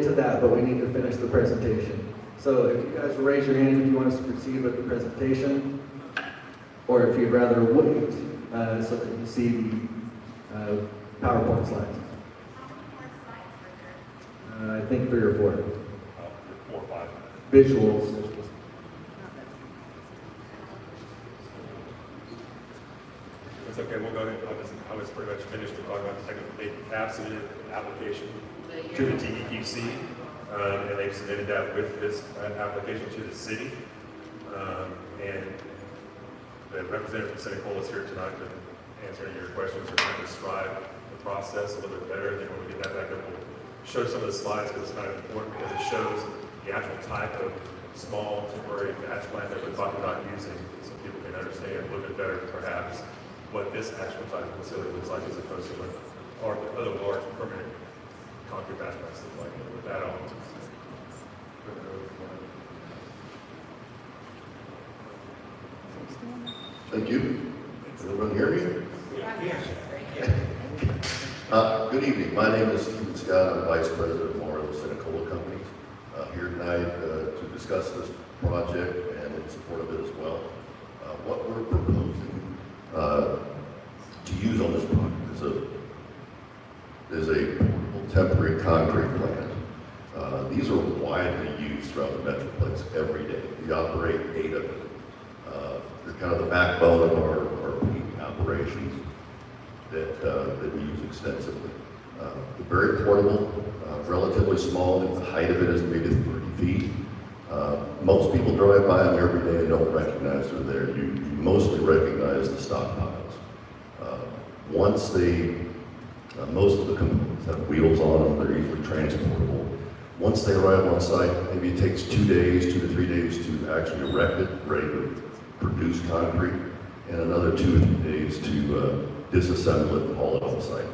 get to that, but we need to finish the presentation. So if you guys will raise your hand if you want us to proceed with the presentation, or if you'd rather wait so that you see the PowerPoint slides. I think 3 or 4. 4 or 5. Visuals. It's okay, we'll go ahead. I was pretty much finished with talking about the technical. They have submitted an application to the TEQC, and they've submitted that with this application to the city. And the representative from Senecola is here tonight to answer any of your questions or kind of describe the process a little bit better. Then when we get that back up, we'll show some of the slides because it's kind of important because it shows the actual type of small temporary batch plant that we're talking about using so people can understand a little bit better perhaps what this actual type of facility looks like as opposed to what our other large permanent concrete batch plants look like. With that, I'll Thank you. Can everyone hear me? Yes. Good evening. My name is Stephen Scott. I'm Vice President of Memorial Senecola Companies. Here tonight to discuss this project and in support of it as well. What we're proposing to use on this project is a portable temporary concrete plant. These are widely used throughout the Metroplex every day. We operate 8 of them. They're kind of the backbone of our paving operations that we use extensively. They're very portable, relatively small. The height of it is maybe 30 feet. Most people drive by them every day and don't recognize they're there. You mostly recognize the stockpiles. Most of the components have wheels on them. They're easily transportable. Once they arrive on site, maybe it takes 2 days, 2 to 3 days to actually erect it, ready to produce concrete, and another 2 or 3 days to disassemble it and haul it on site.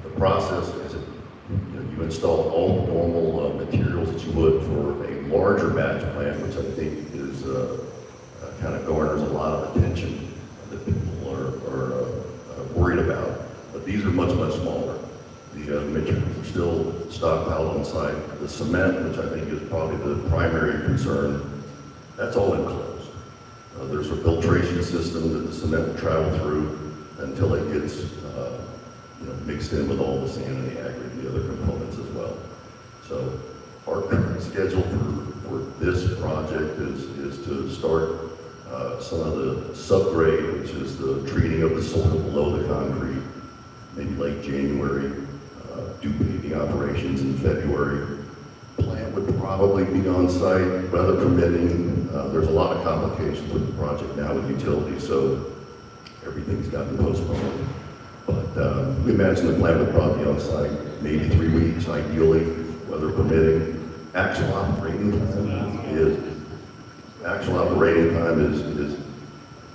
The process is you install all the normal materials that you would for a larger batch plant, which I think is kind of garners a lot of attention that people are worried about. But these are much, much smaller. The materials are still stockpiled on site. The cement, which I think is probably the primary concern, that's all enclosed. There's a filtration system that the cement will travel through until it gets mixed in with all the sand and the aggregate and the other components as well. So our current schedule for this project is to start some of the subgrade, which is the treating of the soil below the concrete, maybe late January, do paving operations in February. Plant would probably be on site, weather permitting. There's a lot of complications with the project now with utilities, so everything's gotten postponed. But we imagine the plant would probably be on site maybe 3 weeks, ideally, weather permitting. Actual operating time is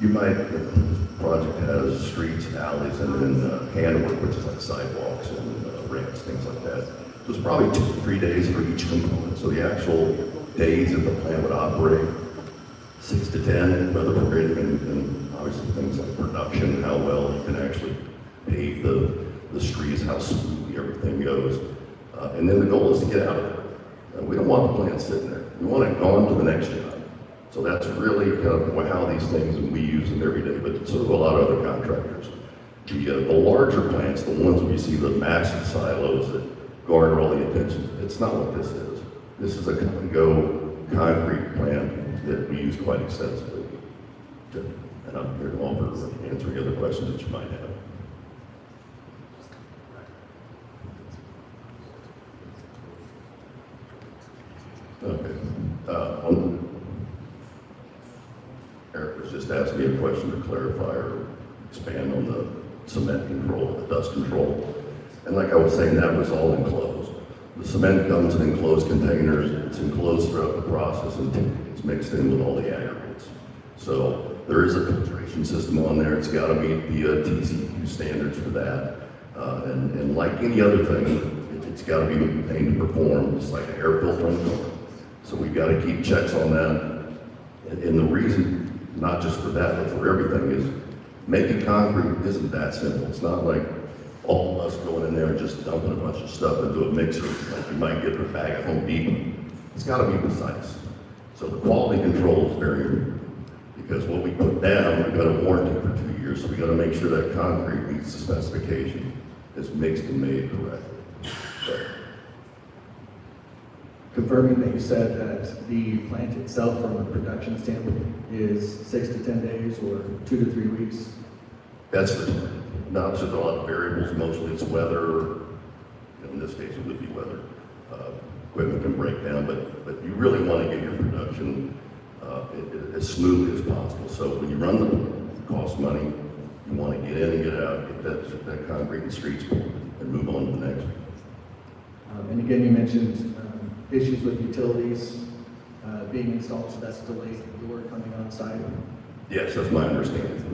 you might, this project has streets, alleys, and then handwork, which is like sidewalks and ramps, things like that. So it's probably 2 to 3 days for each component. So the actual days that the plant would operate, 6 to 10, weather permitting, and obviously things like production, how well you can actually pave the streets, how smoothly everything goes. And then the goal is to get out of there. We don't want the plant sitting there. We want it gone to the next job. So that's really kind of how these things, and we use them every day, but so do a lot of other contractors. The larger plants, the ones where you see the massive silos that garner all the attention, it's not what this is. This is a come-and-go concrete plant that we use quite extensively. And I'm here to offer answer any other questions that you might have. Okay. Eric was just asking me a question to clarify or expand on the cement control, the dust control. And like I was saying, that was all enclosed. The cement comes in enclosed containers. It's enclosed throughout the process and it's mixed in with all the aggregates. So there is a filtration system on there. It's got to meet the TCQ standards for that. And like any other thing, it's got to be maintained to perform, just like an air filter in the car. So we've got to keep checks on that. And the reason, not just for that, but for everything, is making concrete isn't that simple. It's not like all of us going in there and just dumping a bunch of stuff into a mixer, like you might get in a bag at Home Depot. It's got to be precise. So the quality control is very important, because what we put down, we've got a warranty for 2 years, so we got to make sure that concrete meets the specification, is mixed and made correctly. So, Confirming that you said that the plant itself from a production standpoint is 6 to 10 days or 2 to 3 weeks? that's the time. Now, there's a lot of variables, mostly it's weather. In this case, it would be weather. Equipment can break down, but you really want to get your production as smoothly as possible. So when you run the plant, it costs money. You want to get in and get out, get that concrete and streets poured, and move on to the next one. And again, you mentioned issues with utilities being installed, so that's delayed the work coming on site. Yes, that's my understanding.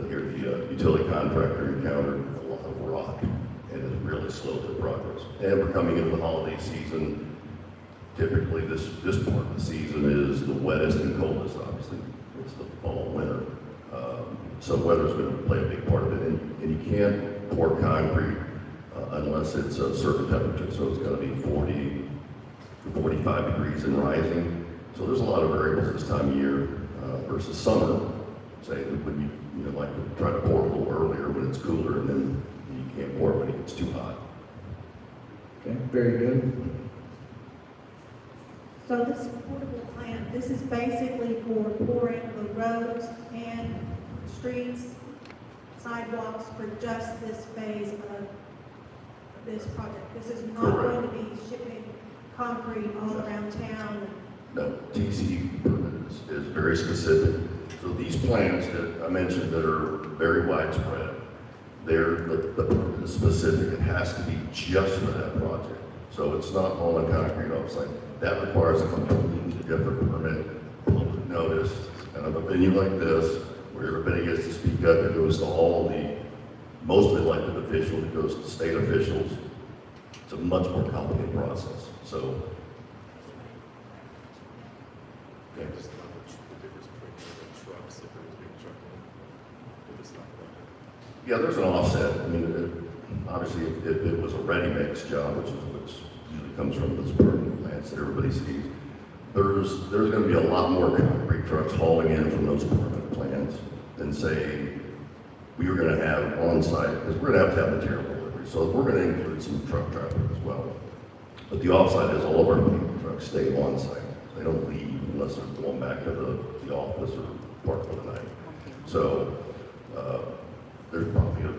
Here, the utility contractor encountered a lot of rock, and it's really slowed the progress. And we're coming into the holiday season. Typically, this part of the season is the wettest and coldest, obviously. It's the fall, winter. So weather's going to play a big part of it. And you can't pour concrete unless it's a certain temperature. So it's got to be 40 to 45 degrees and rising. So there's a lot of variables this time of year versus summer. Say, when you like to try to pour a little earlier when it's cooler, and then you can't pour when it gets too hot. Okay, very good. So this portable plant, this is basically for pouring the roads and streets, sidewalks for just this phase of this project. This is not going to be shipping concrete all around town. No, TC permit is very specific. So these plants that I mentioned that are very widespread, the permit is specific. It has to be just for that project. So it's not all on concrete offsite. That requires a completely different permit, public notice, and a venue like this, where everybody gets to speak up. It goes to all the most elected officials, it goes to state officials. It's a much more complicated process. So, Yeah, just the difference between the trucks, if it was being trucked for this stuff. yeah, there's an offset. I mean, obviously, if it was a ready-mix job, which usually comes from those permanent plants that everybody sees, there's going to be a lot more concrete trucks hauling in from those permanent plants than, say, we were going to have on-site, because we're going to have material delivery. So we're going to include some truck traffic as well. But the offsite is all of our pickup trucks stay on-site. They don't leave unless they're going back to the office or park for the night. So there's probably a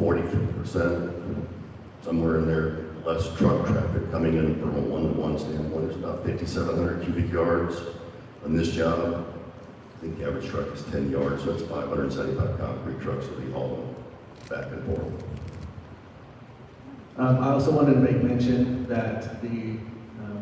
40-50%, somewhere in there, less truck traffic coming in from a one-to-one standpoint. There's about 5,700 cubic yards on this job. I think the average truck is 10 yards, so it's 575 concrete trucks that we haul back and forth. I also wanted to make mention that the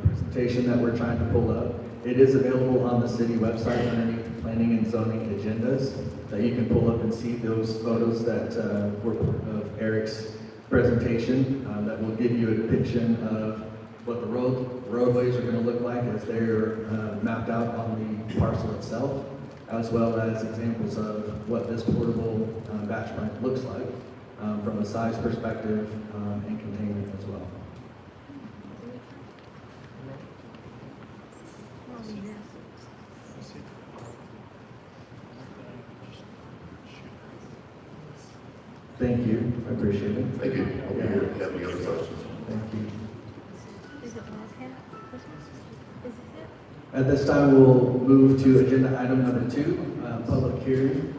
presentation that we're trying to pull up, it is available on the city website underneath the planning and zoning agendas, that you can pull up and see those photos that were part of Eric's presentation, that will give you a depiction of what the roadways are going to look like as they're mapped out on the parcel itself, as well as examples of what this portable batch plant looks like from a size perspective and containment as well. Thank you, I appreciate it. Thank you. I'll be here if you have any other questions. Thank you. Is it Wildcat? Is it? At this time, we'll move to agenda item number 2, public hearing.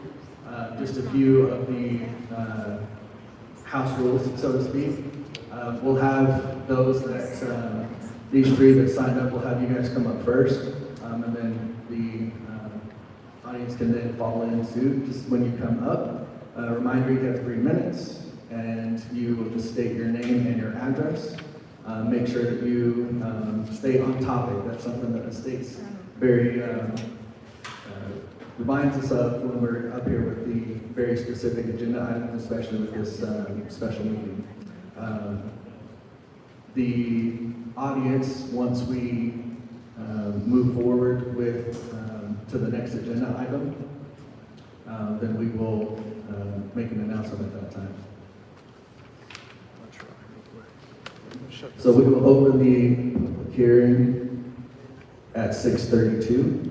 Just a few of the house rules, so to speak. We'll have those that, these 3 that signed up, we'll have you guys come up first, and then the audience can then follow in suit. Just when you come up, a reminder, you have 3 minutes, and you will just state your name and your address. Make sure that you stay on topic. That's something that the state's very reminds us of when we're up here with the very specific agenda items, especially with this special meeting. The audience, once we move forward with to the next agenda item, then we will make an announcement at that time. So we will open the public hearing at 6:32.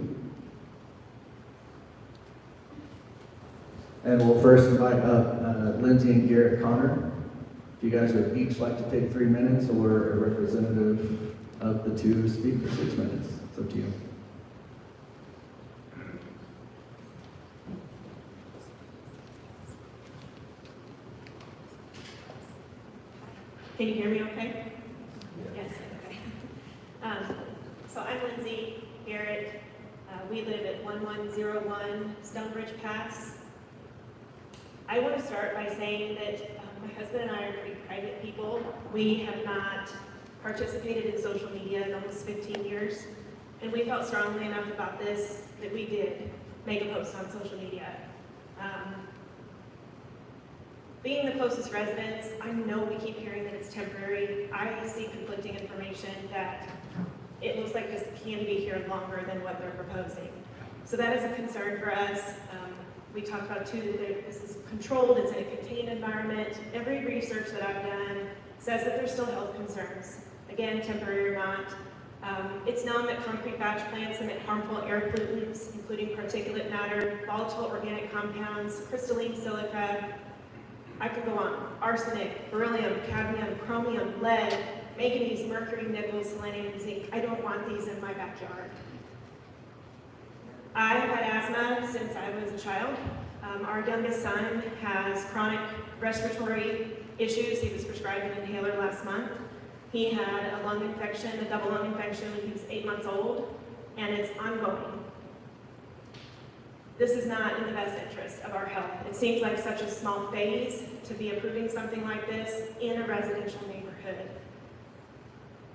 And we'll first invite up Lindsay and Garrett Connor. If you guys would each like to take 3 minutes, or a representative of the two speak for 6 minutes. It's up to you. Can you hear me okay? Yes, okay. So I'm Lindsay Garrett. We live at 1101 Stonebridge Pass. I want to start by saying that my husband and I are pretty private people. We have not participated in social media in almost 15 years, and we felt strongly enough about this that we did make a post on social media. Being the closest residents, I know we keep hearing that it's temporary. I see conflicting information that it looks like this can be here longer than what they're proposing. So that is a concern for us. We talked about too that this is controlled, it's in a contained environment. Every research that I've done says that there's still health concerns. Again, temporary or not. It's known that concrete batch plants emit harmful air pollutants, including particulate matter, volatile organic compounds, crystalline silica. I could go on. Arsenic, beryllium, cadmium, chromium, lead, manganese, mercury, nickel, selenium, and zinc. I don't want these in my backyard. I have had asthma since I was a child. Our youngest son has chronic respiratory issues. He was prescribed an inhaler last month. He had a lung infection, a double lung infection when he was 8 months old, and it's ongoing. This is not in the best interest of our health. It seems like such a small phase to be approving something like this in a residential neighborhood.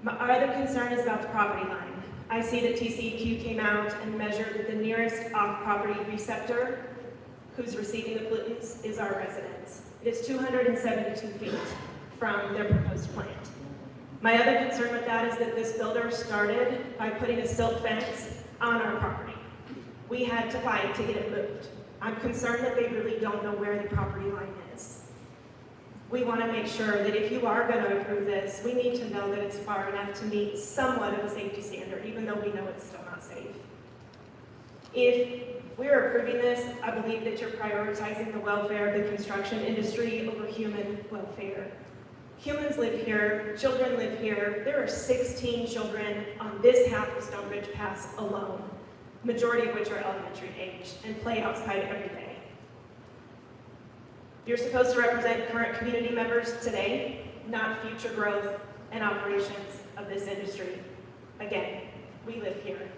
Our other concern is about the property line. I see that TCEQ came out and measured that the nearest off-property receptor who's receiving the pollutants is our residence. It is 272 feet from their proposed plant. My other concern with that is that this builder started by putting a silt fence on our property. We had to fight to get it moved. I'm concerned that they really don't know where the property line is. We want to make sure that if you are going to approve this, we need to know that it's far enough to meet somewhat of a safety standard, even though we know it's still not safe. If we're approving this, I believe that you're prioritizing the welfare of the construction industry over human welfare. Humans live here, children live here. There are 16 children on this half of Stonebridge Pass alone, majority of which are elementary age and play outside every day. You're supposed to represent current community members today, not future growth and operations of this industry. Again, we live here.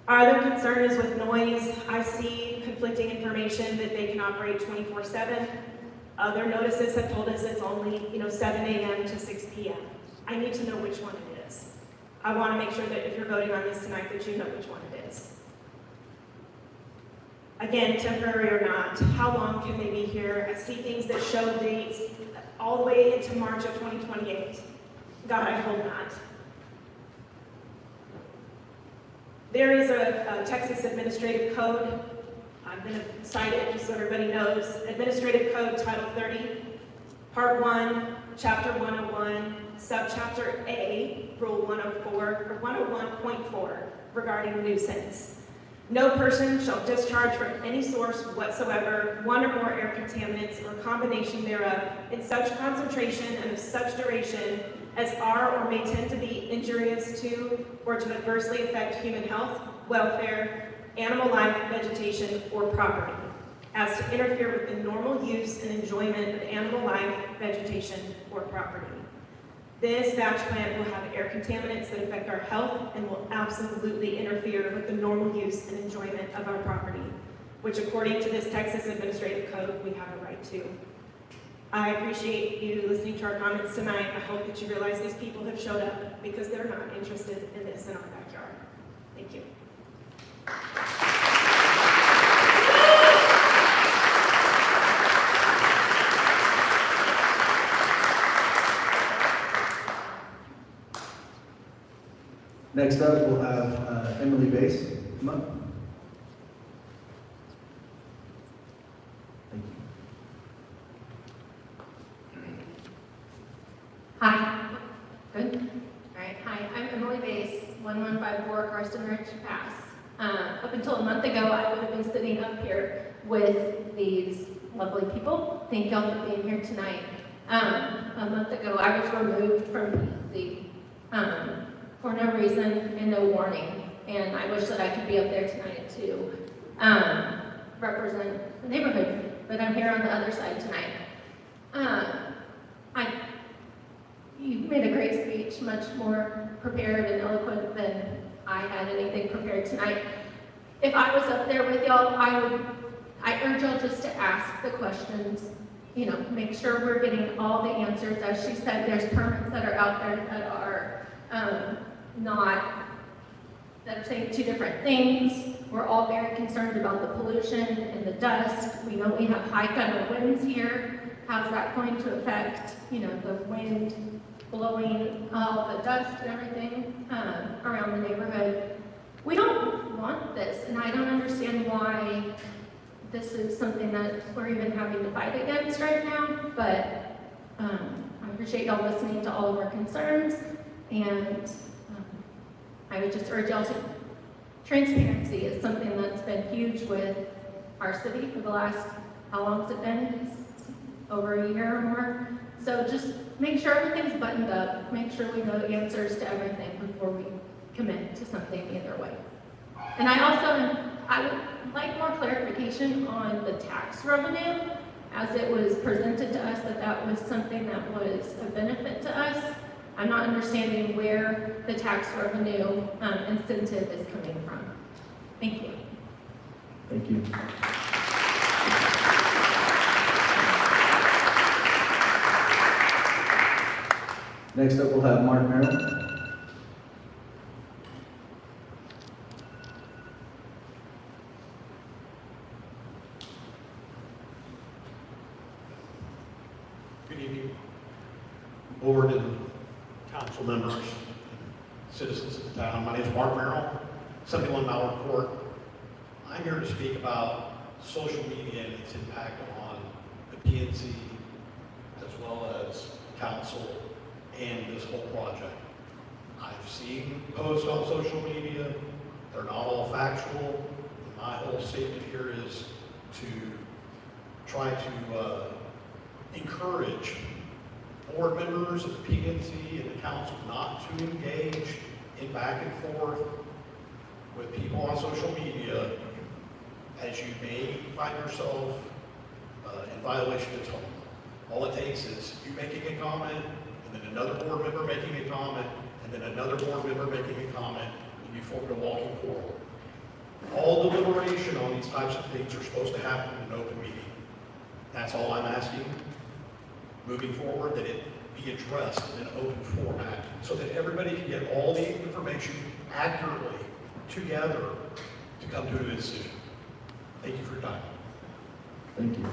Our other concern is with noise. I see conflicting information that they can operate 24/7. Other notices have told us it's only 7 a.m. to 6 p.m. I need to know which one it is. I want to make sure that if you're voting on this tonight that you know which one it is. Again, temporary or not, how long can they be here? I see things that show dates all the way into March of 2028. God, I hope not. There is a Texas Administrative Code. I'm going to cite it just so everybody knows. Administrative Code Title 30, Part 1, Chapter 101, Subchapter A, Rule 104, or 101.4, regarding nuisance. No person shall discharge from any source whatsoever one or more air contaminants or combination thereof in such concentration and of such duration as are or may tend to be injurious to or to adversely affect human health, welfare, animal life, vegetation, or property, as to interfere with the normal use and enjoyment of animal life, vegetation, or property. This batch plant will have air contaminants that affect our health and will absolutely interfere with the normal use and enjoyment of our property, which according to this Texas Administrative Code, we have a right to. I appreciate you listening to our comments tonight. I hope that you realize these people have showed up because they're not interested in this in our backyard. Thank you. Next up, we'll have Emily Bass come up. Thank you. Good. All right. Hi, I'm Emily Bass, 1154 Carson Ridge Pass. Up until a month ago, I would have been sitting up here with these lovely people. Thank y'all for being here tonight. A month ago, I was removed from PNC for no reason and no warning. And I wish that I could be up there tonight to represent the neighborhood, but I'm here on the other side tonight. You made a great speech, much more prepared and eloquent than I had anything prepared tonight. If I was up there with y'all, I urge y'all just to ask the questions, make sure we're getting all the answers. As she said, there's permits that are out there that are that are saying two different things. We're all very concerned about the pollution and the dust. We know we have high gusty winds here. How's that going to affect, the wind blowing all the dust and everything around the neighborhood? We don't want this, and I don't understand why this is something that we're even having to fight against right now, but I appreciate y'all listening to all of our concerns, and I would just urge y'all to, transparency is something that's been huge with our city for the last, how long has it been? Over a year or more. So just make sure everything's buttoned up, make sure we know the answers to everything before we commit to something either way. And I would like more clarification on the tax revenue, as it was presented to us that was something that was a benefit to us. I'm not understanding where the tax revenue incentive is coming from. Thank you. Thank you. Next up, we'll have Mark Merrill. Good evening, board and council members, citizens of the town. My name is Mark Merrill, 71 Mallard Court. I'm here to speak about social media and its impact on the PNC, as well as council and this whole project. I've seen posts on social media. They're not all factual. My whole statement here is to try to encourage board members of the PNC and the council not to engage in back and forth with people on social media, as you may find yourself in violation of tone. All it takes is you making a comment, and then another board member making a comment, and then another board member making a comment, and you form a walking corridor. All deliberation on these types of things are supposed to happen in an open meeting. That's all I'm asking. Moving forward, that it be addressed in an open format so that everybody can get all the information accurately together to come to a decision. Thank you for your time. Thank you.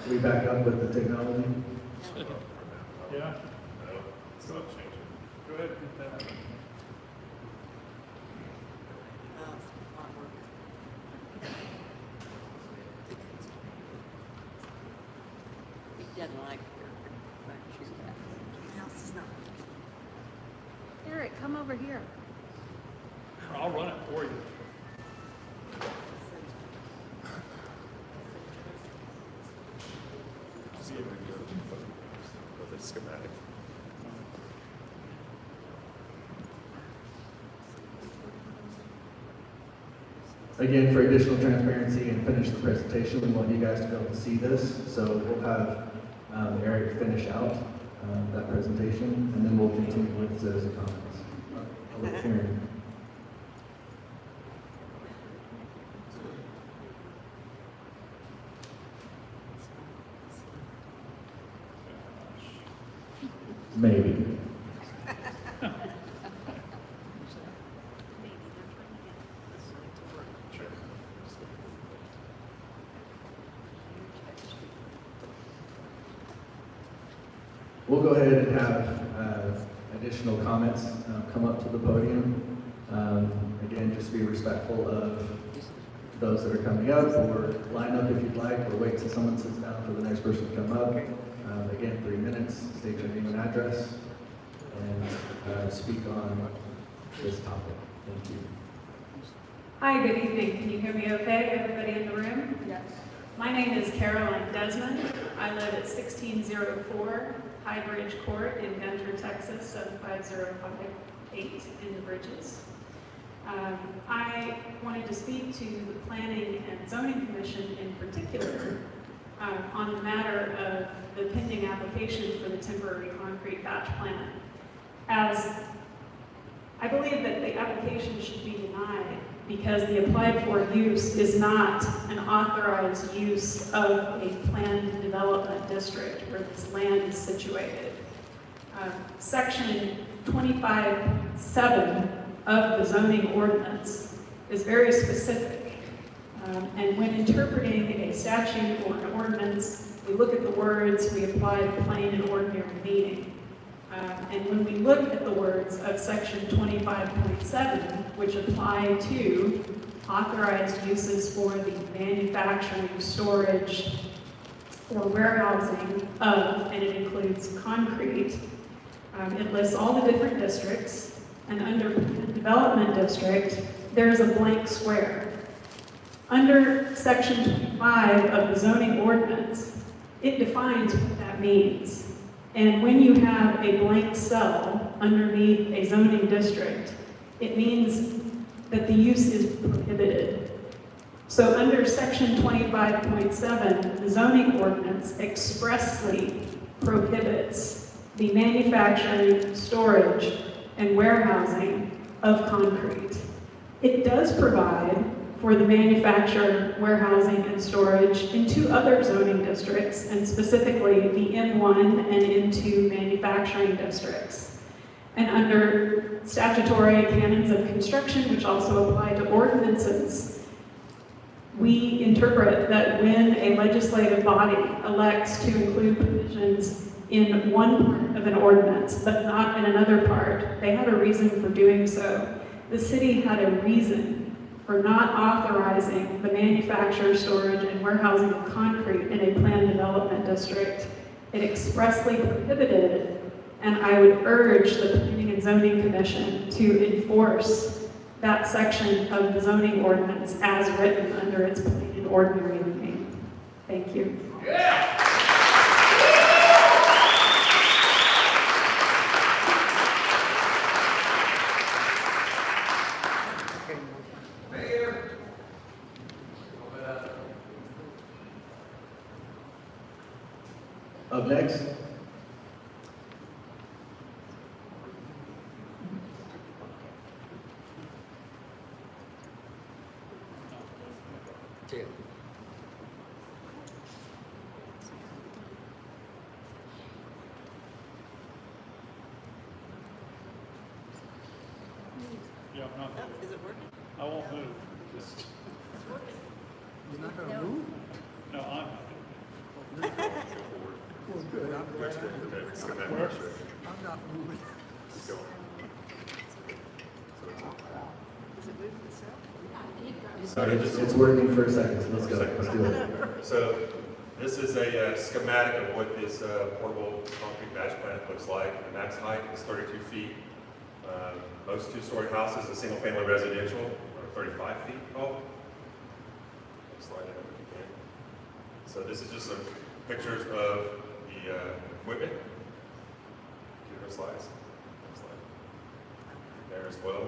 We back up with the technology. Yeah. Go ahead. He doesn't like her, but she's back. House is not. Eric, come over here. I'll run it for you. See a video of the schematic. Again, for additional transparency and finish the presentation, we want you guys to be able to see this. So we'll have Eric finish out that presentation, and then we'll continue with citizen comments. Public hearing. Maybe. We'll go ahead and have additional comments come up to the podium. Again, just be respectful of those that are coming up, or line up if you'd like, or wait till someone sits down for the next person to come up. Again, 3 minutes, state your name and address, and speak on this topic. Thank you. Hi, good evening. Can you hear me okay, everybody in the room? Yes. My name is Caroline Desmond. I live at 1604 High Bridge Court in Gunter, Texas, 75058 in the Bridges. I wanted to speak to the Planning and Zoning Commission in particular on the matter of the pending application for the temporary concrete batch plant. As I believe that the application should be denied because the applied for use is not an authorized use of a planned development district where this land is situated. Section 25(7) of the zoning ordinance is very specific. And when interpreting a statute or an ordinance, we look at the words, we apply the plain and ordinary meaning. And when we look at the words of section 25.7, which apply to authorized uses for the manufacturing, storage, or warehousing of, and it includes concrete, it lists all the different districts, and under the development district, there's a blank square. Under section 25 of the zoning ordinance, it defines what that means. And when you have a blank cell underneath a zoning district, it means that the use is prohibited. So under section 25.7, the zoning ordinance expressly prohibits the manufacturing, storage, and warehousing of concrete. It does provide for the manufacture, warehousing, and storage in 2 other zoning districts, and specifically the M1 and M2 manufacturing districts. And under statutory canons of construction, which also apply to ordinances, we interpret that when a legislative body elects to include provisions in one part of an ordinance, but not in another part, they had a reason for doing so. The city had a reason for not authorizing the manufacture, storage, and warehousing of concrete in a planned development district. It expressly prohibited it, and I would urge the Planning and Zoning Commission to enforce that section of the zoning ordinance as written under its plain and ordinary meaning. Thank you. Up next, Tim. Yeah, I'm not, Is it working? I won't move. Just, You're not gonna move? no, I'm, Well, good, I'm glad. where, I'm not moving. Just go. Is it moving itself? So it's working for a second, so let's go, let's do it. So this is a schematic of what this portable concrete batch plant looks like. The max height is 32 feet. Most 2-story houses in single-family residential are 35 feet tall. Slide it up if you can. So this is just some pictures of the equipment. Give her slides. Next slide. There as well.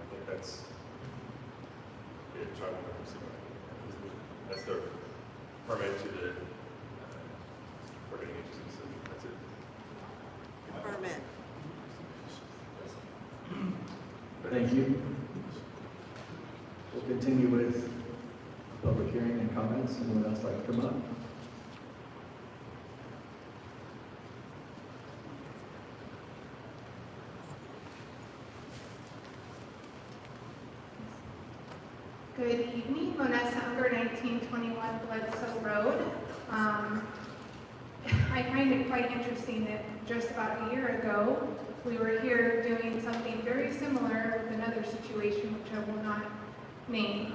I think that's it. Try one more. See what that's the permit to the permitting agency. So that's it. Permit. Thank you. We'll continue with public hearing and comments. Anyone else like to come up? Good evening, Vanessa Unger, 1921 Bledsoe Road. I find it quite interesting that just about a year ago, we were here doing something very similar with another situation, which I will not name.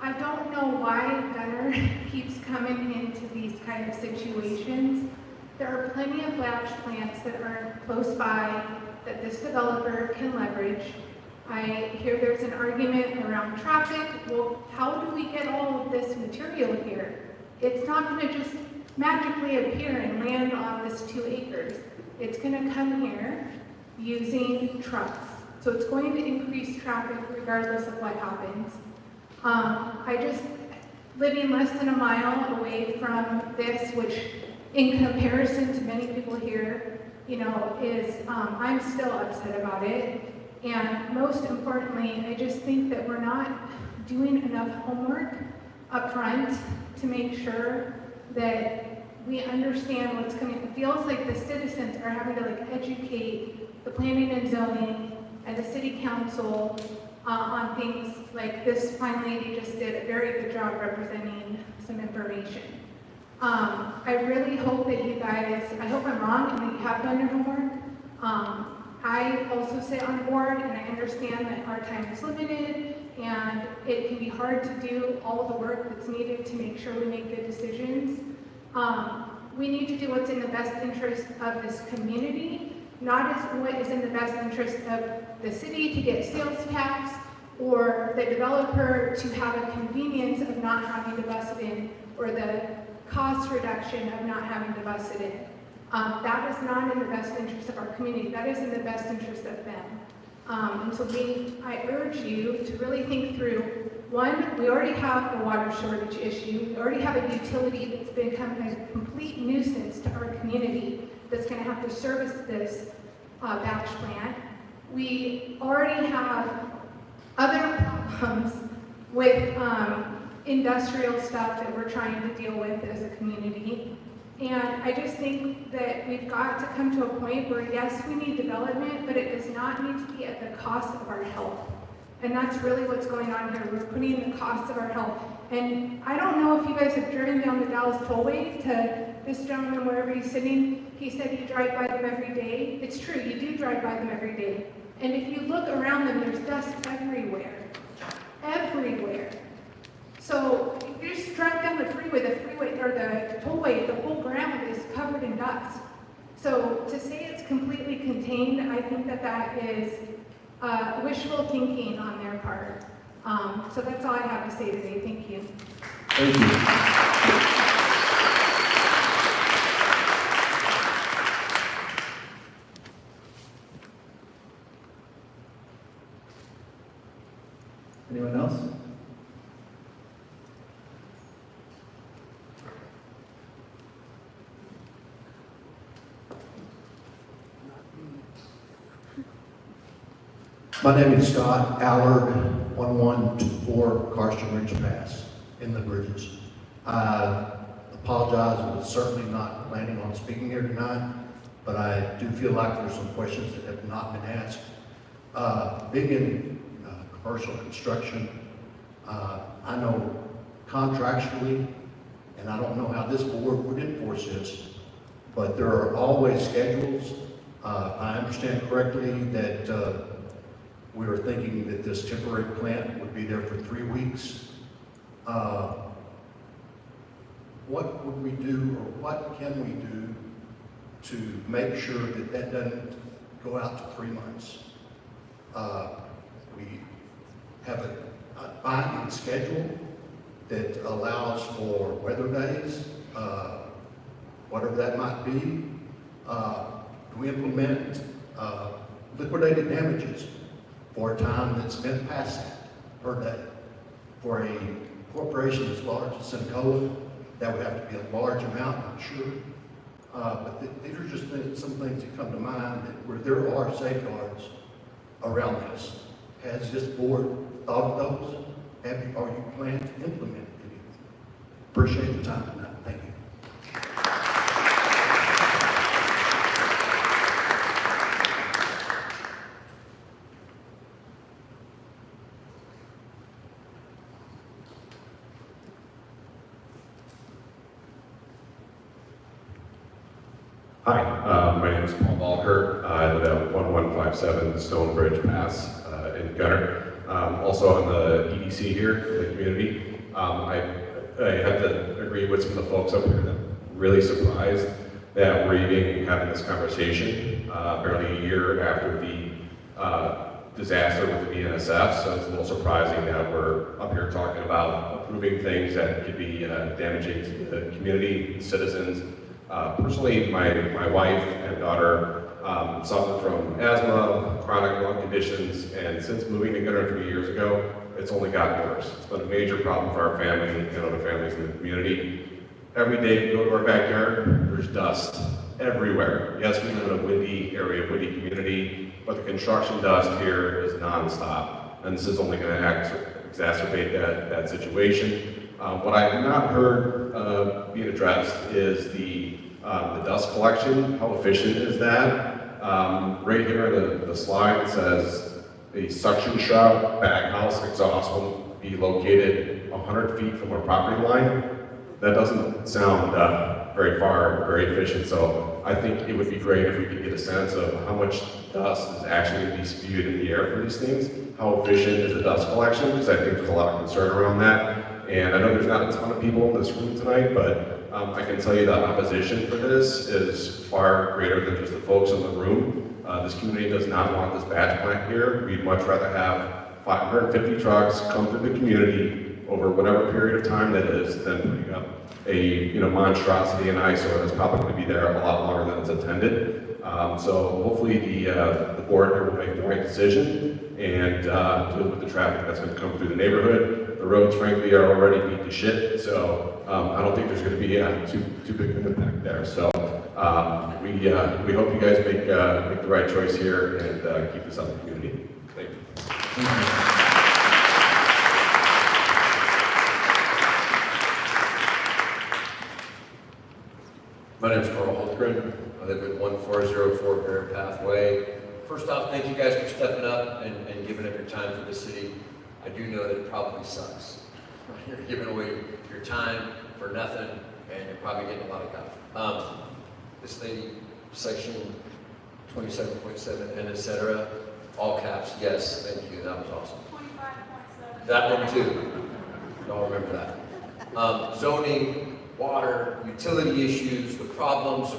I don't know why Gunter keeps coming into these kind of situations. There are plenty of latch plants that are close by that this developer can leverage. I hear there's an argument around traffic. Well, how do we get all of this material here? It's not going to just magically appear and land on this 2 acres. It's going to come here using trucks. So it's going to increase traffic regardless of what happens. Living less than a mile away from this, which in comparison to many people here, I'm still upset about it. And most importantly, I just think that we're not doing enough homework up front to make sure that we understand what's coming. It feels like the citizens are having to educate the planning and zoning and the city council on things like this fine lady just did a very good job representing some information. I really hope that you guys, I hope I'm wrong and that you have done your homework. I also sit on board and I understand that our time is limited and it can be hard to do all of the work that's needed to make sure we make good decisions. We need to do what's in the best interest of this community, not as what is in the best interest of the city to get sales tax or the developer to have a convenience of not having to bus it in or the cost reduction of not having to bus it in. That is not in the best interest of our community. That is in the best interest of them. And so I urge you to really think through, one, we already have a water shortage issue. We already have a utility that's become a complete nuisance to our community that's going to have to service this batch plant. We already have other problems with industrial stuff that we're trying to deal with as a community. And I just think that we've got to come to a point where, yes, we need development, but it does not need to be at the cost of our health. And that's really what's going on here. We're putting the cost of our health. And I don't know if you guys have driven down the Dallas Tollway to this gentleman, wherever he's sitting. He said you drive by them every day. It's true, you do drive by them every day. And if you look around them, there's dust everywhere. Everywhere. So if you just drive down the freeway or the tollway, the whole ground is covered in dust. So to say it's completely contained, I think that is wishful thinking on their part. So that's all I have to say today. Thank you. Thank you. Anyone else? My name is Scott Allard, 1124 Carson Ridge Pass in the Bridges. I apologize, I was certainly not planning on speaking here tonight, but I do feel like there's some questions that have not been asked. Being in commercial construction, I know contractually, and I don't know how this board would enforce this, but there are always schedules. I understand correctly that we were thinking that this temporary plant would be there for 3 weeks. What would we do, or what can we do to make sure that that doesn't go out to 3 months? We have a binding schedule that allows for weather days, whatever that might be. Do we implement liquidated damages for a time that's been past that per day? For a corporation as large as Sencoa, that would have to be a large amount, I'm sure. But these are just some things that come to mind where there are safeguards around this. Has this board thought of those? Are you planning to implement any? Appreciate the time tonight. Thank you. Hi, my name name is Paul Balker. I live at 1157 Stonebridge Pass in Gunter. Also on the EDC here for the community. I have to agree with some of the folks up here that I'm really surprised that we're even having this conversation barely a year after the disaster with the BNSF. So it's a little surprising that we're up here talking about approving things that could be damaging to the community, citizens. Personally, my wife and daughter suffer from asthma, chronic lung conditions, and since moving to Gunter 3 years ago, it's only gotten worse. It's been a major problem for our family and other families in the community. Every day we go to our backyard, there's dust everywhere. Yes, we live in a windy area, windy community, but the construction dust here is nonstop, and this is only going to exacerbate that situation. What I have not heard being addressed is the dust collection. How efficient is that? Right here in the slide, it says the suction shroud baghouse exhaust will be located 100 feet from our property line. That doesn't sound very far, very efficient. So I think it would be great if we could get a sense of how much dust is actually going to be spewed in the air for these things. How efficient is the dust collection? Because I think there's a lot of concern around that. And I know there's not a ton of people in this room tonight, but I can tell you the opposition for this is far greater than just the folks in the room. This community does not want this batch plant here. We'd much rather have 550 trucks come through the community over whatever period of time that is than putting up a monstrosity in eyesore that's probably going to be there a lot longer than it's intended. So hopefully the board here will make the right decision and deal with the traffic that's going to come through the neighborhood. The roads, frankly, are already beat to shit, so I don't think there's going to be too big of an impact there. So we hope you guys make the right choice here and keep this up in the community. Thank you. My name is Carl Holtgren. I live at 1404 Bear Pathway. First off, thank you guys for stepping up and giving up your time for the city. I do know that it probably sucks. You're giving away your time for nothing, and you're probably getting a lot of guff. This lady, section 27.7 and etc., all caps, yes, thank you, that was awesome. 25.7. That one too. Y'all remember that. Zoning, water, utility issues, the problems,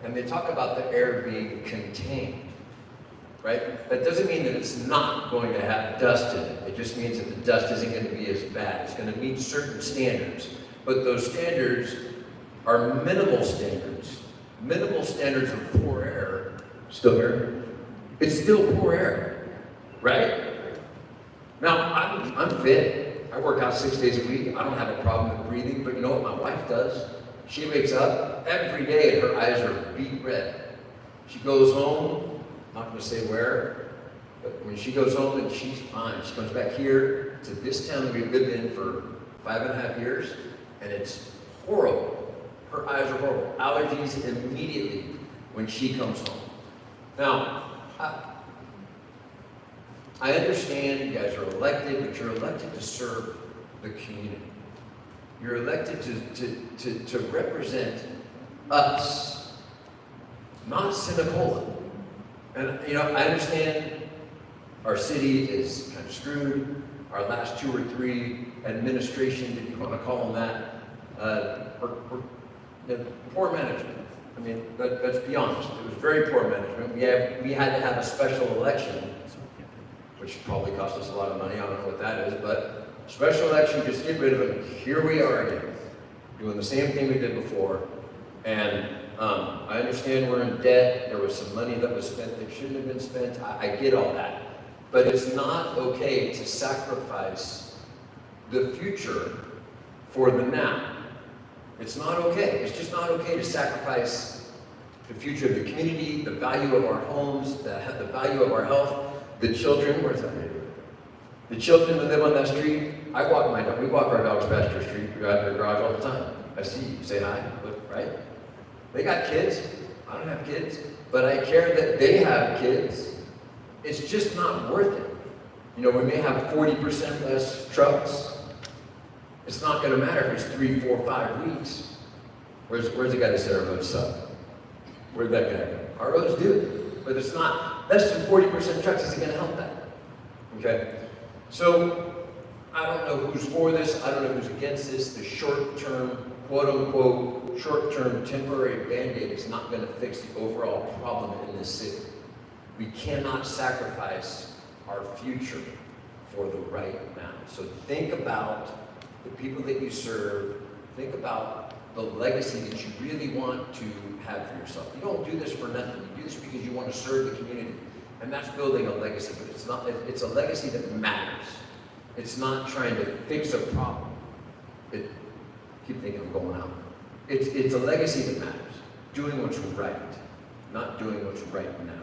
and they talk about the air being contained, right? That doesn't mean that it's not going to have dust in it. It just means that the dust isn't going to be as bad. It's going to meet certain standards, but those standards are minimal standards of poor air. Still here? It's still poor air, right? Now, I'm fit. I work out 6 days a week. I don't have a problem with breathing, but you know what my wife does? She wakes up every day and her eyes are beet red. She goes home, I'm not going to say where, but when she goes home and she's fine. She comes back here to this town that we've lived in for 5.5 years, and it's horrible. Her eyes are horrible. Allergies immediately when she comes home. Now, I understand you guys are elected, but you're elected to serve the community. You're elected to represent us, not Senecola. And I understand our city is kind of screwed. Our last 2 or 3 administrations, if you want to call them that, were poor management. I mean, let's be honest. It was very poor management. We had to have a special election, which probably cost us a lot of money. I don't know what that is, but special election, just get rid of it. Here we are again, doing the same thing we did before. And I understand we're in debt. There was some money that was spent that shouldn't have been spent. I get all that. But it's not okay to sacrifice the future for the now. It's not okay. It's just not okay to sacrifice the future of the community, the value of our homes, the value of our health. The children, where's that lady? The children that live on that street, we walk our dogs past your street, we go out to their garage all the time. I see you, say hi, look, right? They got kids, I don't have kids, but I care that they have kids. It's just not worth it. We may have 40% less trucks. It's not gonna matter if it's 3, 4, 5 weeks. Where's the guy that said our roads suck? Where'd that guy go? Our roads do it, but it's not, less than 40% trucks isn't gonna help that, okay? So, I don't know who's for this, I don't know who's against this. The short-term, quote-unquote, short-term temporary Band-Aid is not gonna fix the overall problem in this city. We cannot sacrifice our future for the right amount. So think about the people that you serve, think about the legacy that you really want to have for yourself. You don't do this for nothing, you do this because you want to serve the community. And that's building a legacy, but it's a legacy that matters. It's not trying to fix a problem. Keep thinking I'm going out. It's a legacy that matters. Doing what's right, not doing what's right now.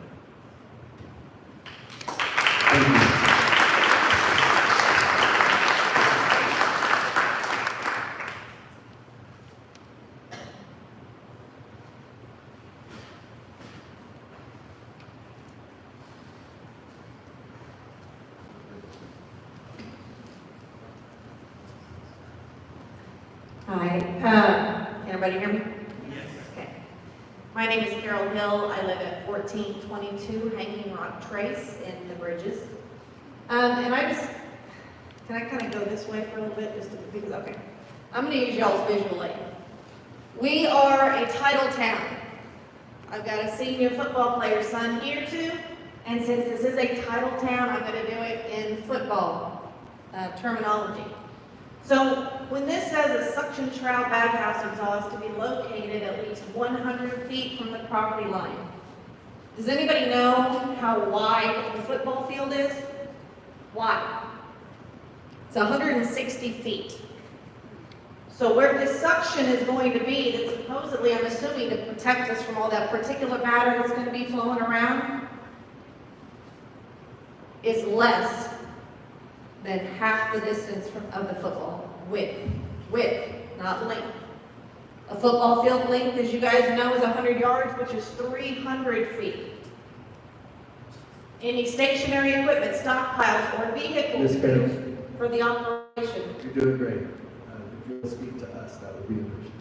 Thank you. Hi, can everybody hear me? Yes. Okay. My name is Carol Hill. I live at 1422 Hanging Rock Trace in the Bridges. And can I kind of go this way for a little bit, because, okay. I'm gonna use y'all's visual aid. We are a title town. I've got a senior football player son here too, and since this is a title town, I'm gonna do it in football terminology. So when this says a suction shroud baghouse exhaust to be located at least 100 feet from the property line, does anybody know how wide the football field is? Wide. It's 160 feet. So where this suction is going to be, that supposedly, I'm assuming, to protect us from all that particulate matter that's going to be flowing around, is less than half the distance of the football width, not length. A football field length, as you guys know, is 100 yards, which is 300 feet. Any stationary equipment, stockpiles, or vehicles Ms. Carroll. used for the operation. You're doing great. If you'll speak to us, that would be appreciated.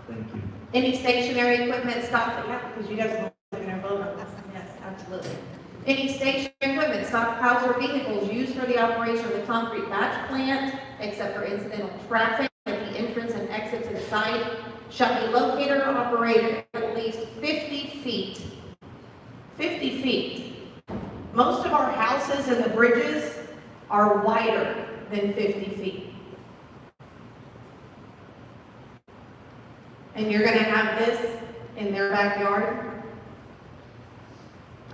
Thank you. Any stationary equipment, yeah, because you guys are going to vote on this. Yes, absolutely. Any stationary equipment, stockpiles, or vehicles used for the operation of the concrete batch plant, except for incidental traffic at the entrance and exit to the site, shall be located or operated at least 50 feet. 50 feet. Most of our houses and the bridges are wider than 50 feet. And you're going to have this in their backyard.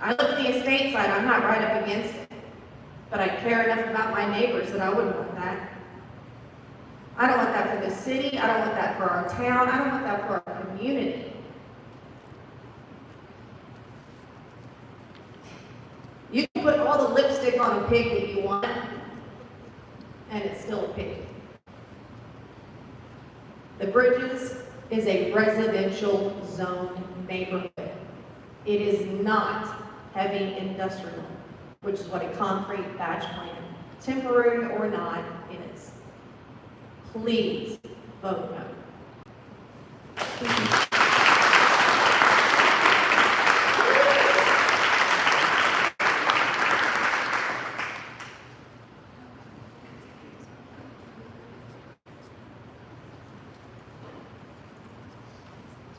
I live in the estate side, I'm not right up against it, but I care enough about my neighbors that I wouldn't want that. I don't want that for the city, I don't want that for our town, I don't want that for our community. You can put all the lipstick on a pig that you want, and it's still a pig. The Bridges is a residential zone neighborhood. It is not heavy industrial, which is what a concrete batch plant, temporary or not, is. Please vote no.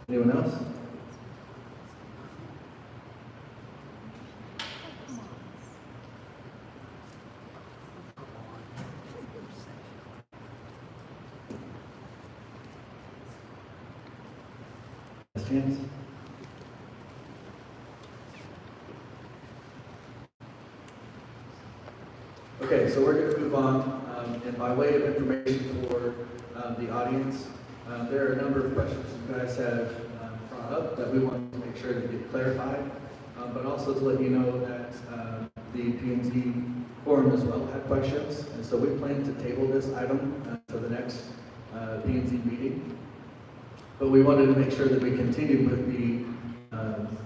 Anyone else? Questions? Okay, so we're going to move on, and by way of information for the audience, there are a number of questions you guys have brought up that we want to make sure to get clarified, but also to let you know that the P&Z forum as well had questions, and so we plan to table this item to the next P&Z meeting. But we wanted to make sure that we continue with the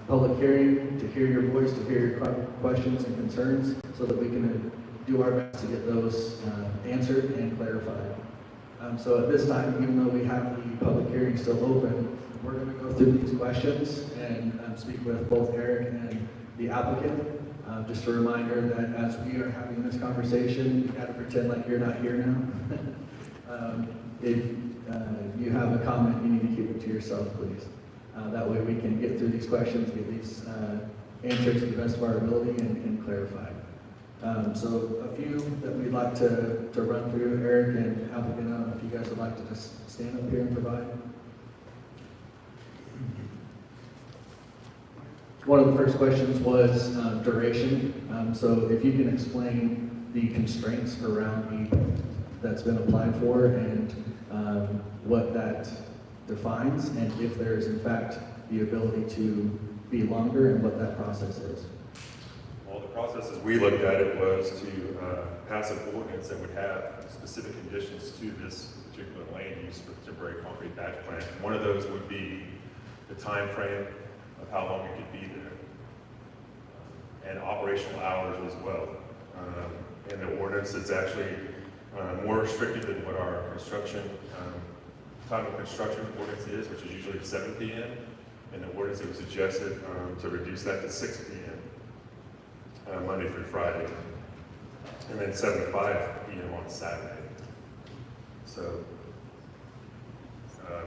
public hearing, to hear your voice, to hear your questions and concerns, so that we can do our best to get those answered and clarified. So at this time, even though we have the public hearing still open, we're we're going to go through these questions and speak with both Eric and the applicant. Just a reminder that as we are having this conversation, you got to pretend like you're not here now. If you have a comment, you need to keep it to yourself, please. That way we can get through these questions, get these answers to the best of our ability and clarify. So a few that we'd like to run through, Eric and applicant, if you guys would like to just stand up here and provide. One of the first questions was duration. So if you can explain the constraints around that's been applied for and what that defines, and if there is in fact the ability to be longer and what that process is. Well, the process as we looked at it was to pass an ordinance that would have specific conditions to this particular land use for the temporary concrete batch plant. One of those would be the time frame of how long it could be there, and operational hours as well. And the ordinance is actually more restricted than what our construction time of construction ordinance is, which is usually 7 p.m. And the ordinance was suggested to reduce that to 6 p.m. Monday through Friday, and then 7 to 5 p.m. on Saturday. So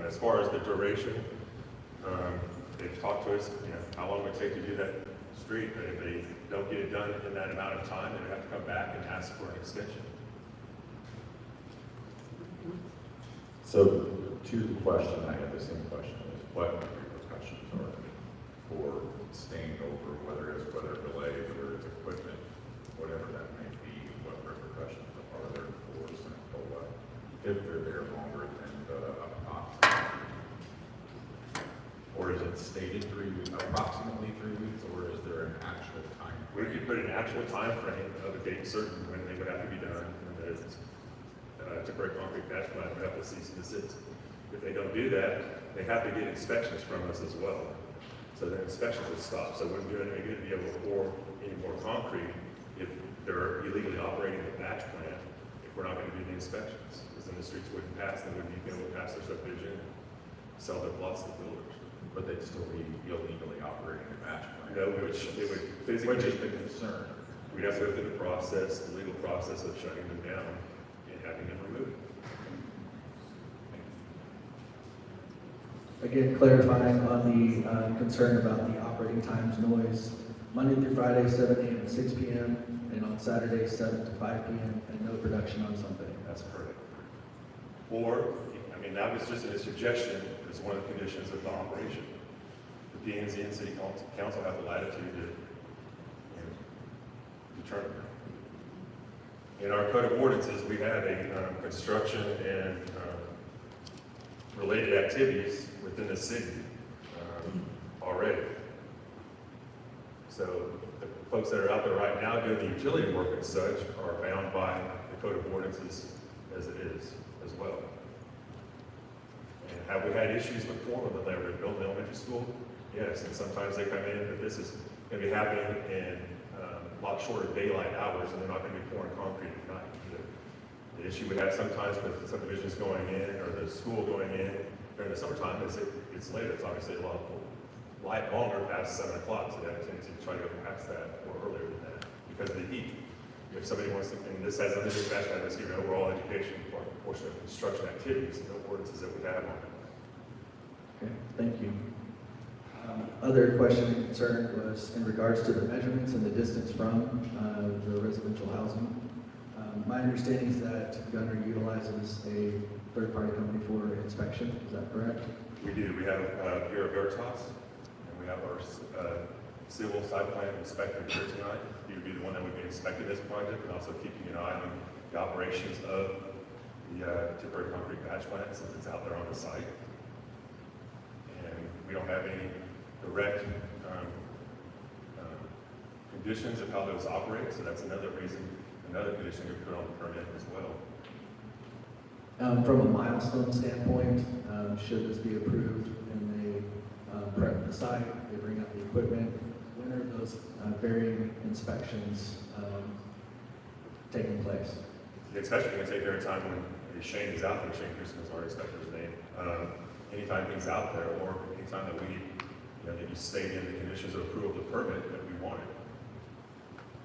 as far as the duration, they've talked to us, how long it would take to do that street, but if they don't get it done in that amount of time, they would have to come back and ask for an extension. So to the question, I have the same question, is what repercussions are there for staying over, whether it's weather delay, whether it's equipment, whatever that may be, what repercussions are there for Central West if they're there longer than the approximate? Or is it stated approximately 3 weeks, or is there an actual time We frame? could put an actual time frame of a date certain when they would have to be done, and there's temporary concrete batch plant would have to cease and desist. If they don't do that, they have to get inspections from us as well. So the inspections would stop. So it wouldn't do any good to be able to pour any more concrete if they're illegally operating the batch plant, if we're not going to do the inspections. Because then the streets wouldn't pass, they wouldn't be able to pass their subdivision, sell their plots to builders. But they'd still be illegally operating the batch plant. No, it would physically. Which is the concern. We'd have to go through the process, the legal process of shutting them down and having them removed. Again, clarifying on the concern about the operating times noise, Monday through Friday, 7 a.m. to 6 p.m., and on Saturday, 7 to 5 p.m., and no production on Sunday. That's correct. Or, that was just a suggestion as one of the conditions of the operation. The P&Z and City Council have the latitude to determine that. In our code of ordinances, we have a construction and related activities within the city already. So the folks that are out there right now doing the utility work and such are bound by the code of ordinances as it is as well. And have we had issues with forming when they were building the elementary school? Yes, and sometimes they come in, but this is going to be happening in a lot shorter daylight hours, and they're not going to be pouring concrete at night either. The issue we have sometimes with the subdivisions going in or the school going in during the summertime is it's later. It's obviously a lot light longer past 7 o'clock, so they have a tendency to try to go past that or earlier than that because of the heat. If somebody wants to, and this has nothing to do with background, let's give an overall education portion of construction activities and the ordinances that we have on it. Okay, thank you. Other question and concern was in regards to the measurements and the distance from the residential housing. My understanding is that Gunter utilizes a third-party company for inspection. Is that correct? We do. We have Bureau Veritas, and we have our civil site plan inspector here tonight. He would be the one that would be inspecting this project and also keeping an eye on the operations of the temporary concrete batch plant since it's out there on the site. And we don't have any direct conditions of how those operate, so that's another reason, another condition we put on the permit as well. From a milestone standpoint, should this be approved and they prep the site, they bring up the equipment, when are those varying inspections taking place? The inspection can take every time when Shane is out there. Shane Houston is our inspector's name. anytime he's out there, or anytime that we, that you state in the conditions of approval of the permit that we want it,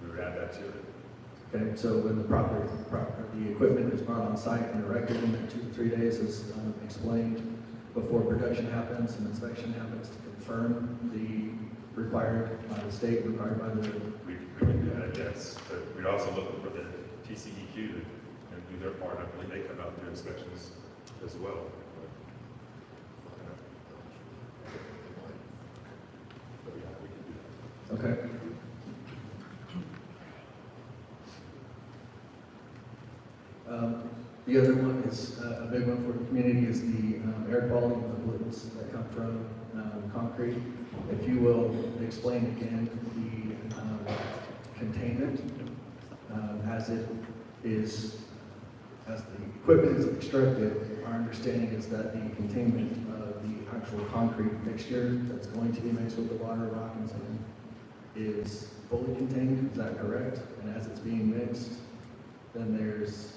we would add that to it. Okay, so when the equipment is brought on site and erected in 2 to 3 days, as explained, before production happens and inspection happens, to confirm the required by the state, required by the. We can do that, yes. But we'd also look for the TCEQ to do their part. I believe they come out and do inspections as well. Okay. The other one is a big one for the community is the air quality and the pollutants that come from concrete. If you will explain again the containment as it is, as the equipment is extracted, our understanding is that the containment of the actual concrete mixture that's going to be mixed with the water, rock, and sand is fully contained. Is that correct? And as it's being mixed, then there's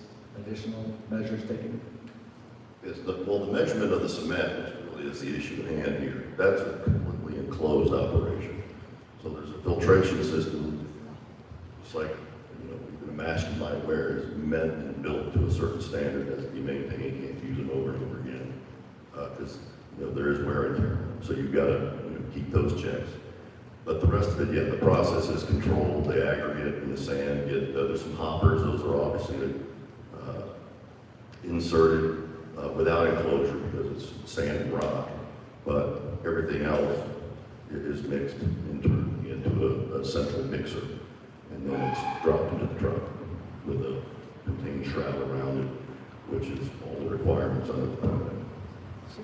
additional measures taken? Yes, well, the measurement of the cement really is the issue at hand here. That's a completely enclosed operation. So there's a filtration system, just like, even a mask you might wear is meant and built to a certain standard, has to be maintained. You can't use it over and over again because there is wear and tear. So you've got to keep those checks. But the rest of it, yeah, the process is controlled. They aggregate in the sand, there's some hoppers. Those are obviously inserted without enclosure because it's sand and rock, but everything else is mixed into a central mixer, and then it's dropped into the truck with a contained shroud around it, which is all the requirements under the permit.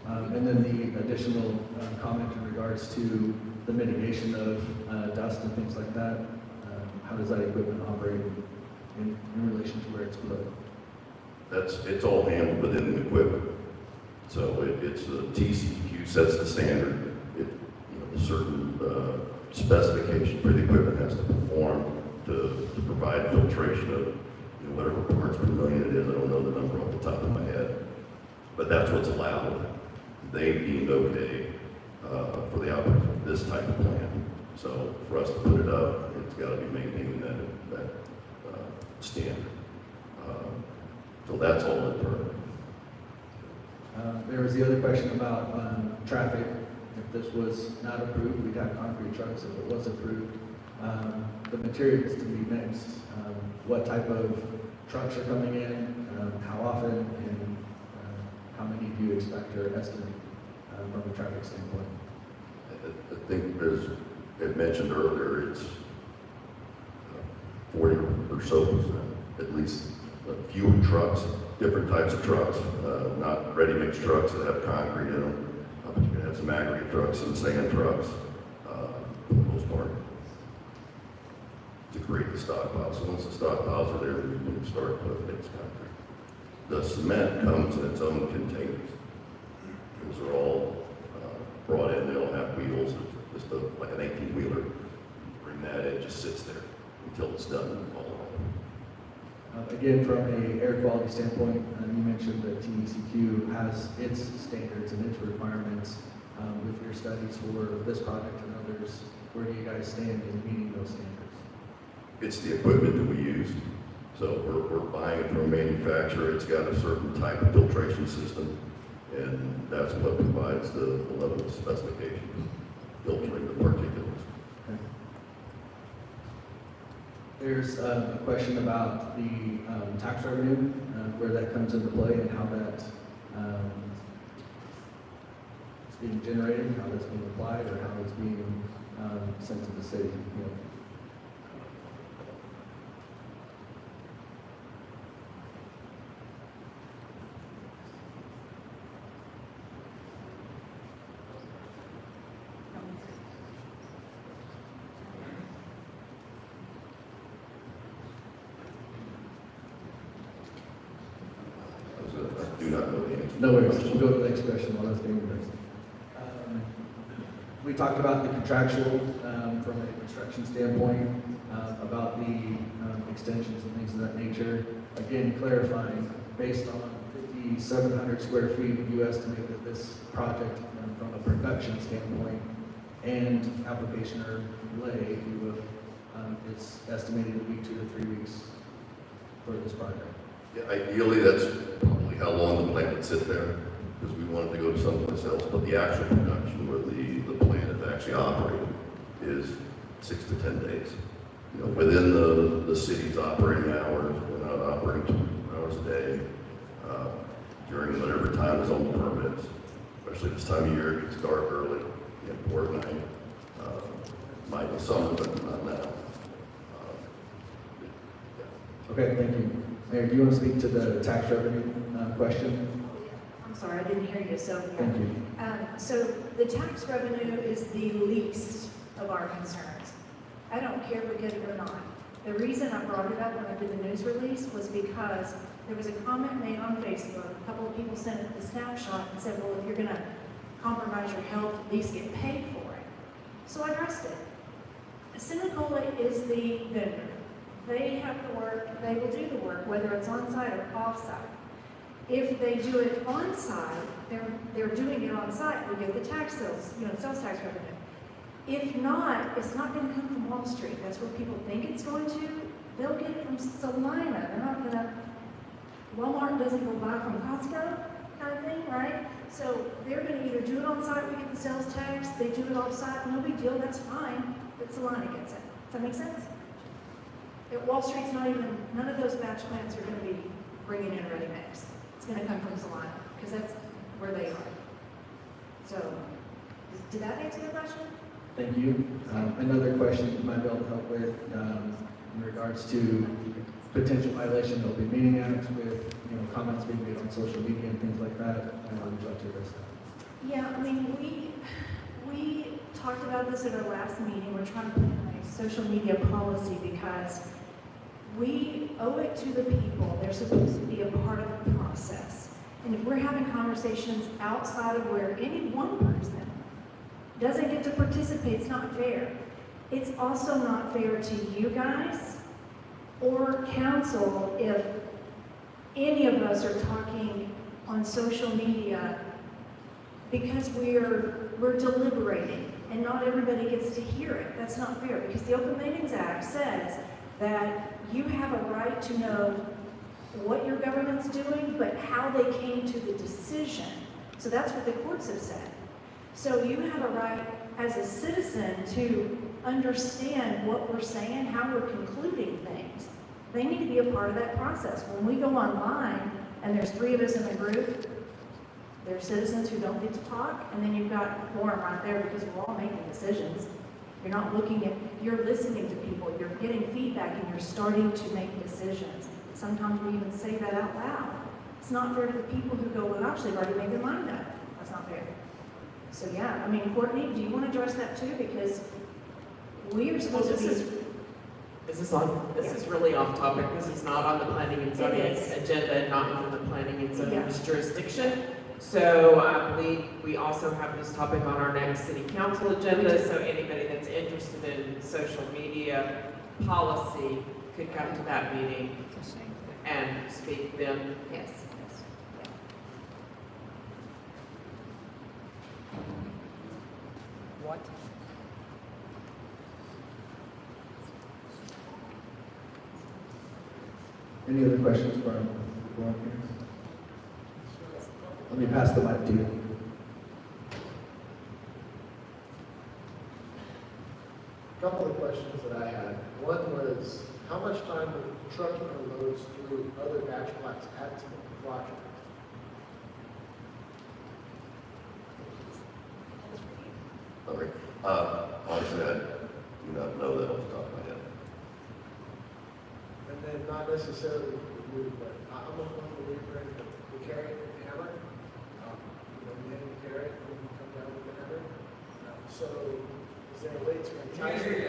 And then the additional comment in regards to the mitigation of dust and things like that. How does that equipment operate in relation to where it's put? It's all handled within the equipment. So it's the TCEQ sets the standard. A certain specification for the equipment has to perform to provide filtration of whatever parts per million it is. I don't know the number off the top of my head, but that's what's allowed. They deemed okay for the output of this type of plant. So for us to put it up, it's got to be maintaining that standard. So that's all in the permit. There was the other question about traffic. If this was not approved, we'd have concrete trucks. If it was approved, the materials to be mixed, what type of trucks are coming in, how often, and how many do you expect or estimate from a traffic standpoint? I think, as I mentioned earlier, it's 40 or so%, at least. Fewer trucks, different types of trucks, not ready-mix trucks that have concrete in them, but you can have some aggregate trucks and sand trucks, for the most part, to create the stockpiles. So once the stockpiles are there, then you can start putting mixed concrete. The cement comes in its own containers. Those are all brought in. They all have wheels. It's just like an 18-wheeler. You bring that in, it just sits there until it's done and all. Again, from an air quality standpoint, you mentioned that TCEQ has its standards and its requirements. With your studies for this project and others, where do you guys stand in meeting those standards? It's the equipment that we use. So we're buying it from a manufacturer. It's got a certain type of filtration system, and that's what provides the level of specification, filtering the particulates. There's a question about the tax revenue, where that comes into play and how that is being generated, how that's being applied, or how it's being sent to the city. I do not know the answer. No worries, we'll go to the next question while that's being addressed. We talked about the contractual from a construction standpoint, about the extensions and things of that nature. Again, clarifying, based on 50 the 700 square feet, you estimate that this project, from a production standpoint and application or delay, if you will, it's estimated to be 2 to 3 weeks for this project. Yeah, ideally, that's probably how long the plant would sit there, because we wanted to go to someplace else, but the actual production where the plant is actually operating is 6 to 10 days. You know, within the city's operating hours, we're not operating 2 hours a day, during whatever time is on the permits, especially this time of year, it gets dark early, or at night, might be summer, but not now. Okay, thank you. Mayor, do you want to speak to the tax revenue question? I'm sorry, I didn't hear you, so. Thank you. So the tax revenue is the least of our concerns. I don't care if we get it or not. The reason I brought it up when I did the news release was because there was a comment made on Facebook. A couple of people sent a snapshot and said, well, if you're gonna compromise your health, at least get paid for it. So I addressed it. Semicola is the vendor. They have the work, they will do the work, whether it's on-site or off-site. If they do it on-site, they're doing it on-site, we get the tax sales, sales tax revenue. If not, it's not gonna come from Wall Street. That's where people think it's going to. They'll get it from Salina. They're not gonna, Walmart doesn't go buy from Costco kind of thing, right? So they're gonna either do it on-site, we get the sales tax, they do it off-site, no big deal, that's fine, but Salina gets it. Does that make sense? Wall Street's not even, none of those batch plants are gonna be bringing in ready mix. It's gonna come from Salina, because that's where they are. So, did that answer your question? Thank you. Another question you might be able to help with in regards to potential violation of open meeting acts with comments being made on social media and things like that. Would you like to address that? Yeah, I mean, we talked about this at our last meeting. We're trying to put in a social media policy because we owe it to the people. They're supposed to be a part of the process. And if we're having conversations outside of where any one person doesn't get to participate, it's not fair. It's also not fair to you guys or council if any of us are talking on social media because we're deliberating and not everybody gets to hear it. That's not fair because the Open Meetings Act says that you have a right to know what your government's doing, but how they came to the decision. So that's what the courts have said. So you have a right as a citizen to understand what we're saying, how we're concluding things. They need to be a part of that process. When we go online and there's 3 of us in the group, there are citizens who don't get to talk, and then you've got a forum right there because we're all making decisions. You're not looking at, you're listening to people, you're getting feedback, and you're starting to make decisions. Sometimes we even say that out loud. It's not fair to the people who go, well, actually, they've already made their mind up. That's not fair. So yeah, I mean, Courtney, do you want to address that too? Because we are supposed to be... Is this on? This is really off topic. This is not on the planning and zoning agenda, not even the planning and zoning's jurisdiction. So I believe we also have this topic on our next city council agenda. So anybody that's interested in social media policy could come to that meeting and speak then. Yes. What? Any other questions from the board here? Let me pass the mic to you. Couple of questions that I had. One was, how much time would trucking the loads through other batch plants add to the project? Okay. Honestly, I do not know that off the top of my head. And then not necessarily for you, but I'm a firm believer in the carrot and the hammer. You hit the carrot and you come down with the hammer. So is there a way to entice them?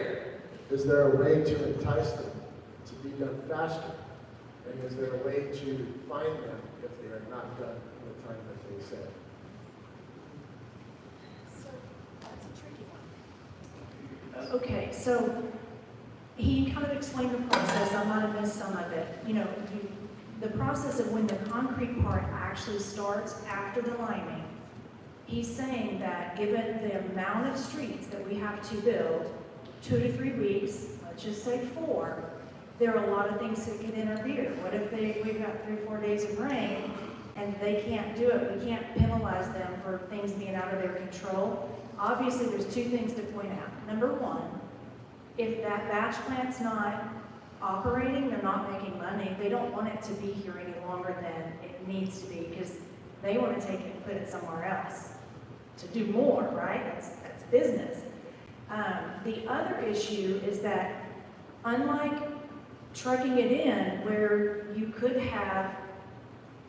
Is there a way to entice them to be done faster? And is there a way to find them if they are not done in the time that they said? Okay, so he kind of explained the process. I might have missed some of it. the process of when the concrete part actually starts after the liming, he's saying that given the amount of streets that we have to build, 2 to 3 weeks, let's just say 4, there are a lot of things that can interfere. What if we've got 3 or 4 days of rain and they can't do it? We can't penalize them for things being out of their control. Obviously, there's 2 things to point out. Number 1, if that batch plant's not operating, they're not making money, they don't want it to be here any longer than it needs to be because they want to take it and put it somewhere else to do more, right? That's business. The other issue is that unlike trucking it in, where you could have,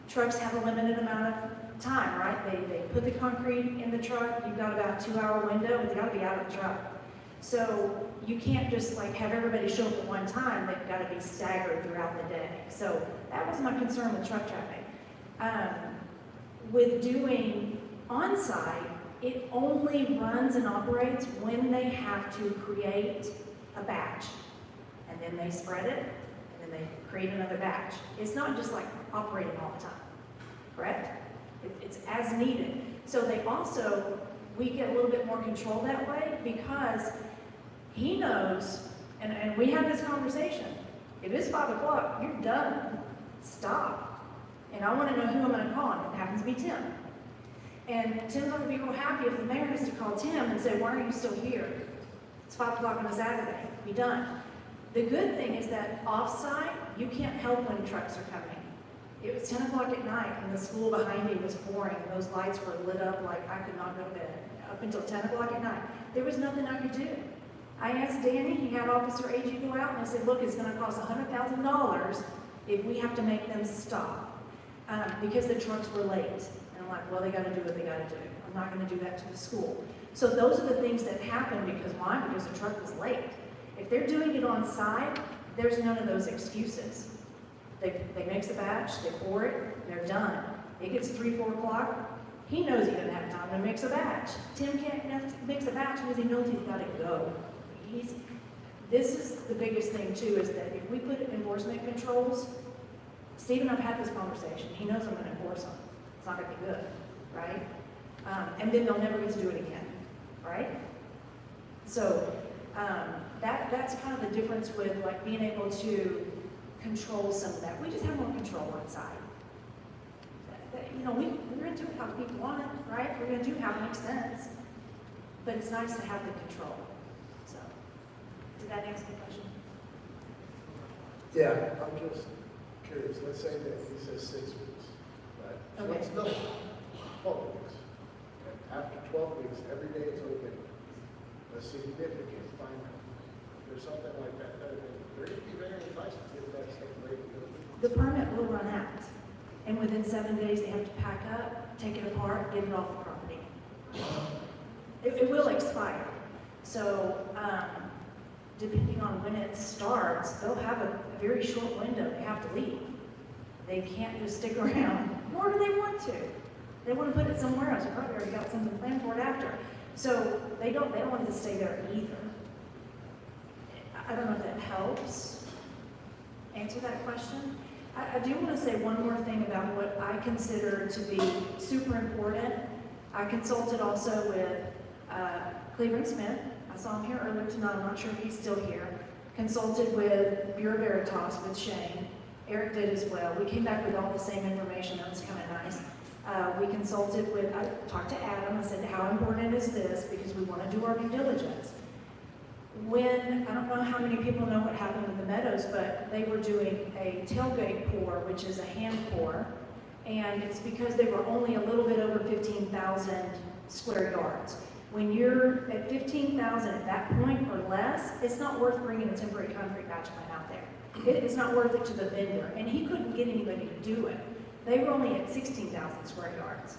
trucks have a limited amount of time, right? They put the concrete in the truck, you've got about a 2-hour window, it's got to be out of the truck. So you can't just like have everybody show up at one time, they've got to be staggered throughout the day. So that was my concern with truck traffic. With doing on-site, it only runs and operates when they have to create a batch. And then they spread it, and then they create another batch. It's not just like operating all the time, correct? It's as needed. So they also, we get a little bit more control that way because he knows, and we have this conversation, if it's 5 o'clock, you're done, stop. And I want to know who I'm going to call, and it happens to be Tim. And Tim's not going to be real happy if the mayor has to call Tim and say, why are you still here? It's 5 o'clock on a Saturday, be done. The good thing is that off-site, you can't help when trucks are coming. It was 10 o'clock at night and the school behind me was pouring and those lights were lit up like I could not go to bed up until 10 o'clock at night. There was nothing I could do. I asked Danny, he had Officer AG go out and I said, look, it's going to cost $100,000 if we have to make them stop because the trucks were late. And I'm like, well, they got to do what they got to do. I'm not going to do that to the school. So those are the things that happen because the truck was late. If they're doing it on site, there's none of those excuses. They mix a batch, they pour it, they're done. It gets 3, 4 o'clock. He knows he doesn't have time to mix a batch. Tim can't mix a batch because he knows he's got to go. This is the biggest thing too, is that if we put enforcement controls, Steve and I've had this conversation. He knows I'm going to enforce them. It's not going to be good, right? And then they'll never get to do it again, right? So that's kind of the difference with like being able to control some of that. We just have more control on site. You know, we're going to do it how people want it, right? We're going to do how it makes sense. But it's nice to have the control. So, did that answer the question? Yeah, I'm just curious. Let's say that he says 6 weeks, right? So Okay. it's still 12 weeks. And after 12 weeks, every day it's open, a significant fine. There's something like that. There could be very nice to get that stuff ready to go. The permit will run out. And within 7 days, they have to pack up, take it apart, get it off the property. It will expire. So, depending on when it starts, they'll have a very short window. They have to leave. They can't just stick around, nor do they want to. They want to put it somewhere else. You probably already got something planned for it after. So they don't want it to stay there either. I don't know if that helps answer that question. I do want to say one more thing about what I consider to be super important. I consulted also with Cleveland Smith. I saw him here earlier tonight. I'm not sure if he's still here. Consulted with Bureau Veritas with Shane. Eric did as well. We came back with all the same information. That was kind of nice. We consulted with, I talked to Adam. I said, how important is this? Because we want to do our due diligence. When, I don't know how many people know what happened with the Meadows, but they were doing a tailgate pour, which is a hand pour, and it's because they were only a little bit over 15,000 square yards. When you're at 15,000 at that point or less, it's not worth bringing a temporary concrete batch plant out there. It's not worth it to the vendor, and he couldn't get anybody to do it. They were only at 16,000 square yards.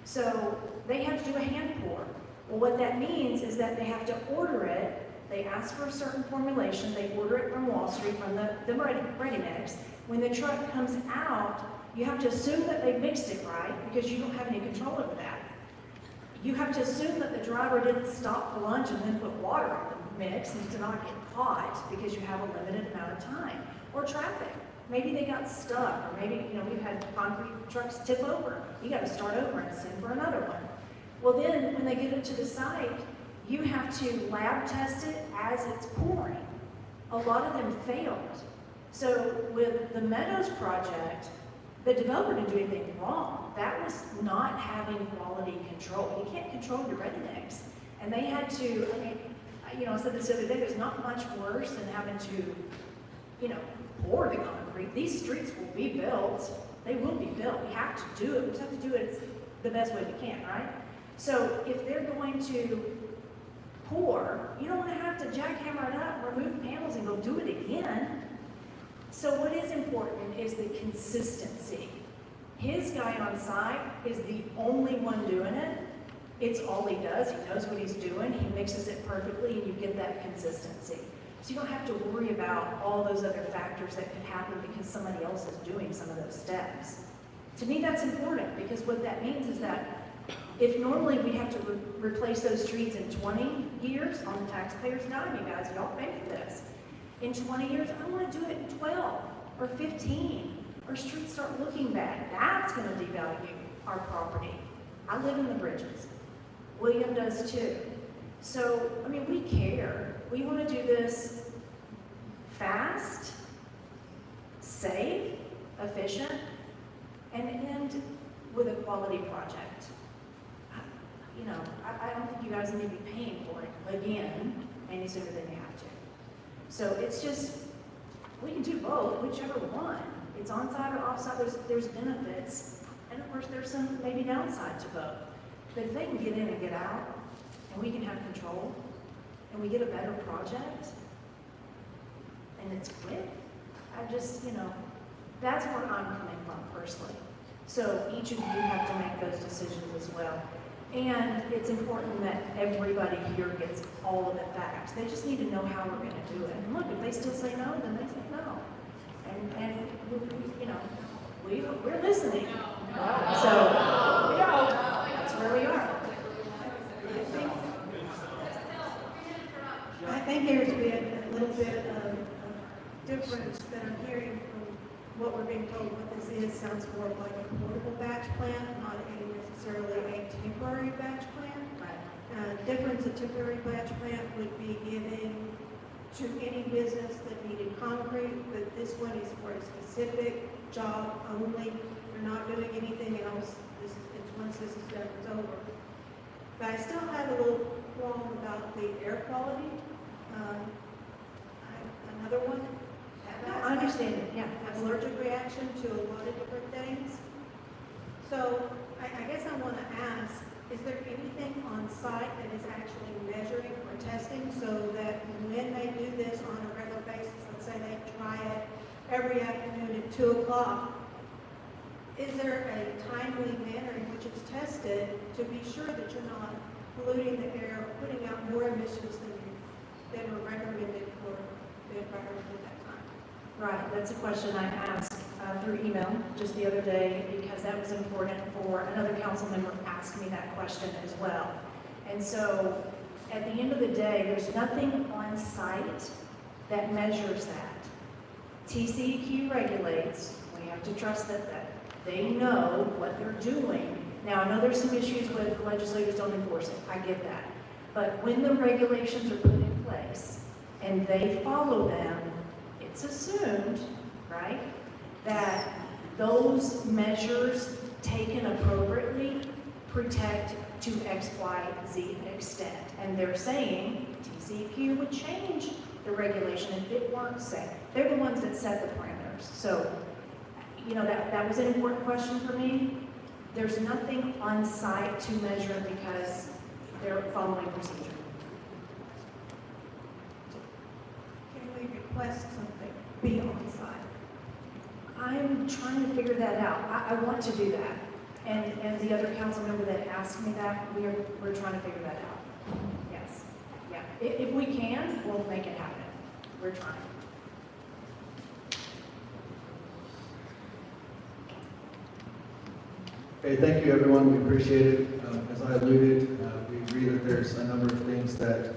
So they had to do a hand pour. Well, what that means is that they have to order it. They ask for a certain formulation. They order it from Wall Street, from the ready mix. When the truck comes out, you have to assume that they mixed it right because you don't have any control over that. You have to assume that the driver didn't stop for lunch and then put water on the mix and to not get caught because you have a limited amount of time or traffic. Maybe they got stuck, or maybe, we've had concrete trucks tip over. You gotta start over and send for another one. Well, then, when they get it to the site, you have to lab test it as it's pouring. A lot of them failed. So with the Meadows project, the developer didn't do anything wrong. That was not having quality control. You can't control your rednecks. And they had to, I said this the other day, there's not much worse than having to, pour the concrete. These streets will be built. They will be built. We have to do it. We just have to do it the best way we can, right? So if they're going to pour, you don't want to have to jackhammer it up, remove panels, and go do it again. So what is important is the consistency. His guy on site is the only one doing it. It's all he does. He knows what he's doing. He mixes it perfectly, and you get that consistency. So you don't have to worry about all those other factors that could happen because somebody else is doing some of those steps. To me, that's important, because what that means is that if normally we have to replace those streets in 20 years on the taxpayers' dime, you guys, y'all pay for this. In 20 years, I want to do it in 12 or 15. Our streets start looking bad. That's going to devalue our property. I live in the Bridges. William does too. So, we care. We want to do this fast, safe, efficient, and end with a quality project. I don't think you guys need to be paying for it again any sooner than you have to. So it's just, we can do both, whichever one. It's on-site or off-site, there's benefits, and of course there's some maybe downside to both. But if they can get in and get out, and we can have control, and we get a better project, and it's quick, that's where I'm coming from personally. So each of you have to make those decisions as well. And it's important that everybody here gets all of the facts. They just need to know how we're going to do it. And look, if they still say no, then they say no. And we're listening. So, that's where we are. I think there's been a little bit of difference that I'm hearing from what we're being told what this is. Sounds more like a portable batch plant, not necessarily a temporary batch plant. Difference, a temporary batch plant would be given to any business that needed concrete, but this one is for a specific job only. We're not doing anything else. It's once this is done, it's over. But I still have a little qualm about the air quality. Another one. I understand it, yeah. Allergic reaction to a lot of different things. So I guess I want to ask, is there anything on site that is actually measuring or testing so that when they do this on a regular basis, let's say they try it every afternoon at 2 o'clock, is there a timely manner in which it's tested to be sure that you're not polluting the air or putting out more emissions than are recommended for the environment at that time? Right, that's a question I asked through email just the other day, because that was important for another council member asked me that question as well. And so at the end of the day, there's nothing on site that measures that. TCEQ regulates. We have to trust that they know what they're doing. Now, I know there's some issues with legislators don't enforce it. I get that. But when the regulations are put in place and they follow them, it's assumed, right, that those measures taken appropriately protect to X, Y, Z extent. And they're saying TCEQ would change the regulation if it weren't set. They're the ones that set the parameters. So, that was an important question for me. There's nothing on site to measure because they're following procedure. Can we request something be on site? I'm trying to figure that out. I want to do that. And the other council member that asked me that, we're trying to figure that out. Yes. Yeah. If we can, we'll make it happen. We're trying. Okay, thank you everyone, we appreciate it. As I alluded, we agree that there's a number of things that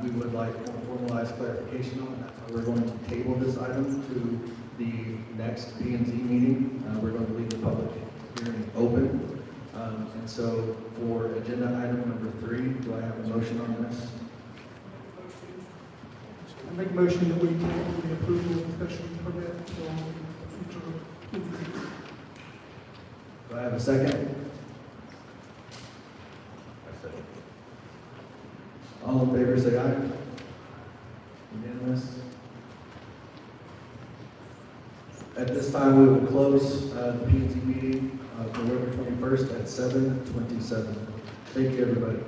we would like more formalized clarification on. That's why we're going to table this item to the next P and Z meeting. We're going to leave the public hearing open. And so for agenda item number 3, do I have a motion on this? I make a motion that we table the approval of special permit until future. Do I have a second? I said, All in favor, say aye. Unanimous. At this time, we will close the P and Z meeting of November 21st at 7:27. Thank you, everybody.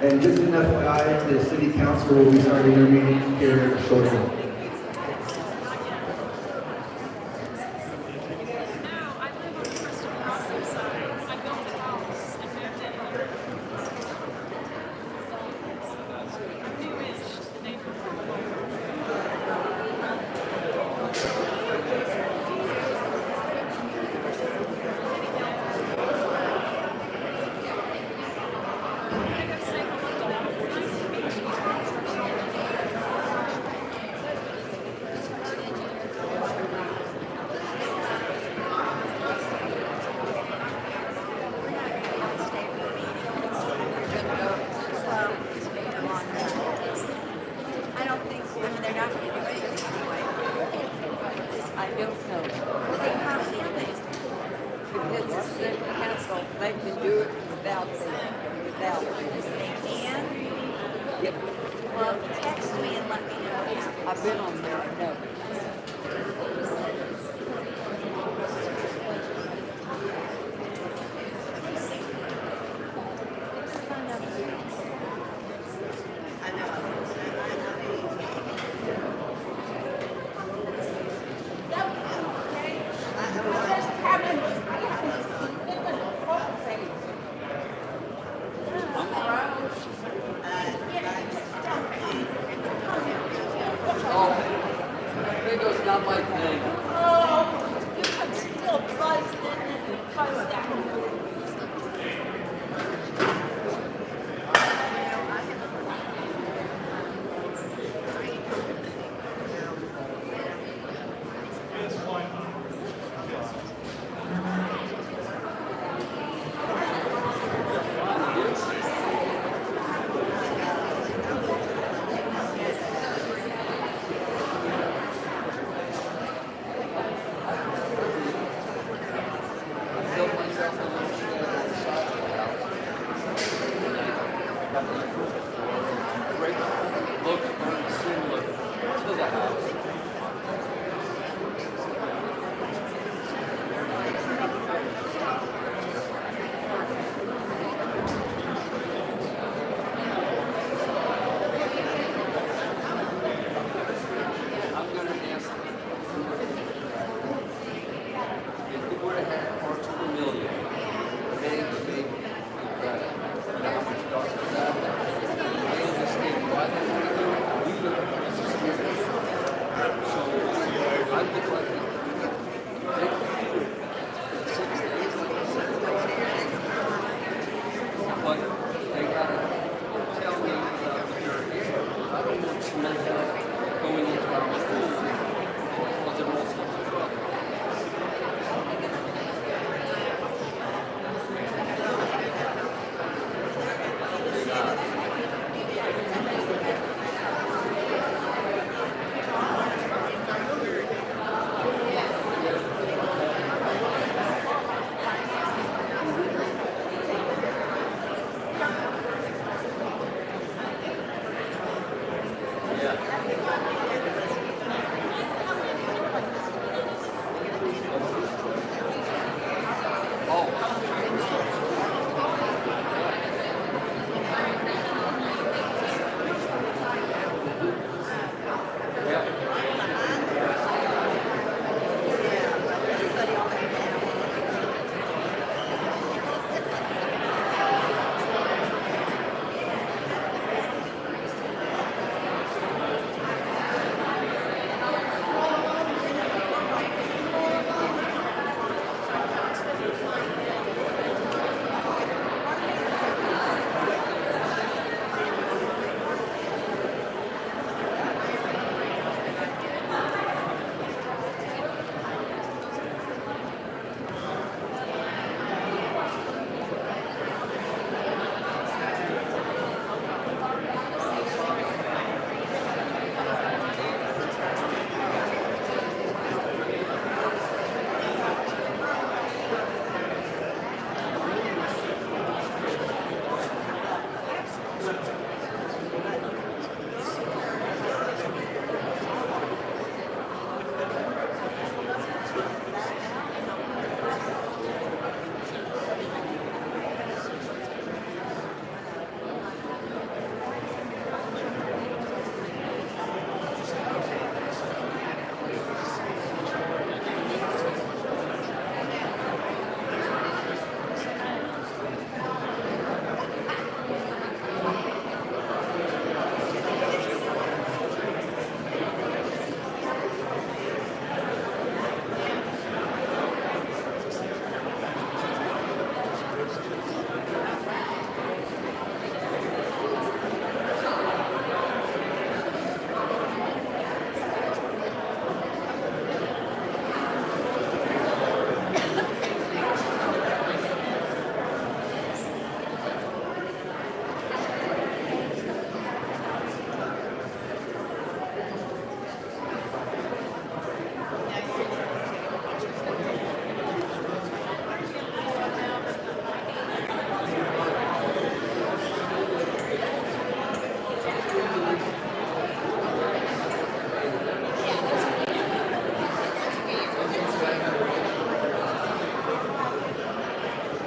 And just an FYI, the city council will be starting their meeting here shortly. They can do it without me. They can? Yep. Well, text me and let me know. I've been on there, I know. Bingo's not my thing. Oh, you can still buzz in and buzz down. Looks very similar to the house. I'm gonna ask if we would have had parts of a million, maybe better. How much cost was that? I understand why they want to do it. We live in places here. So I would like to take the 6 days, like I said, but they gotta tell me about the dirt here. I don't want cement going into our pool, causing all sorts of trouble.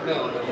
No, no,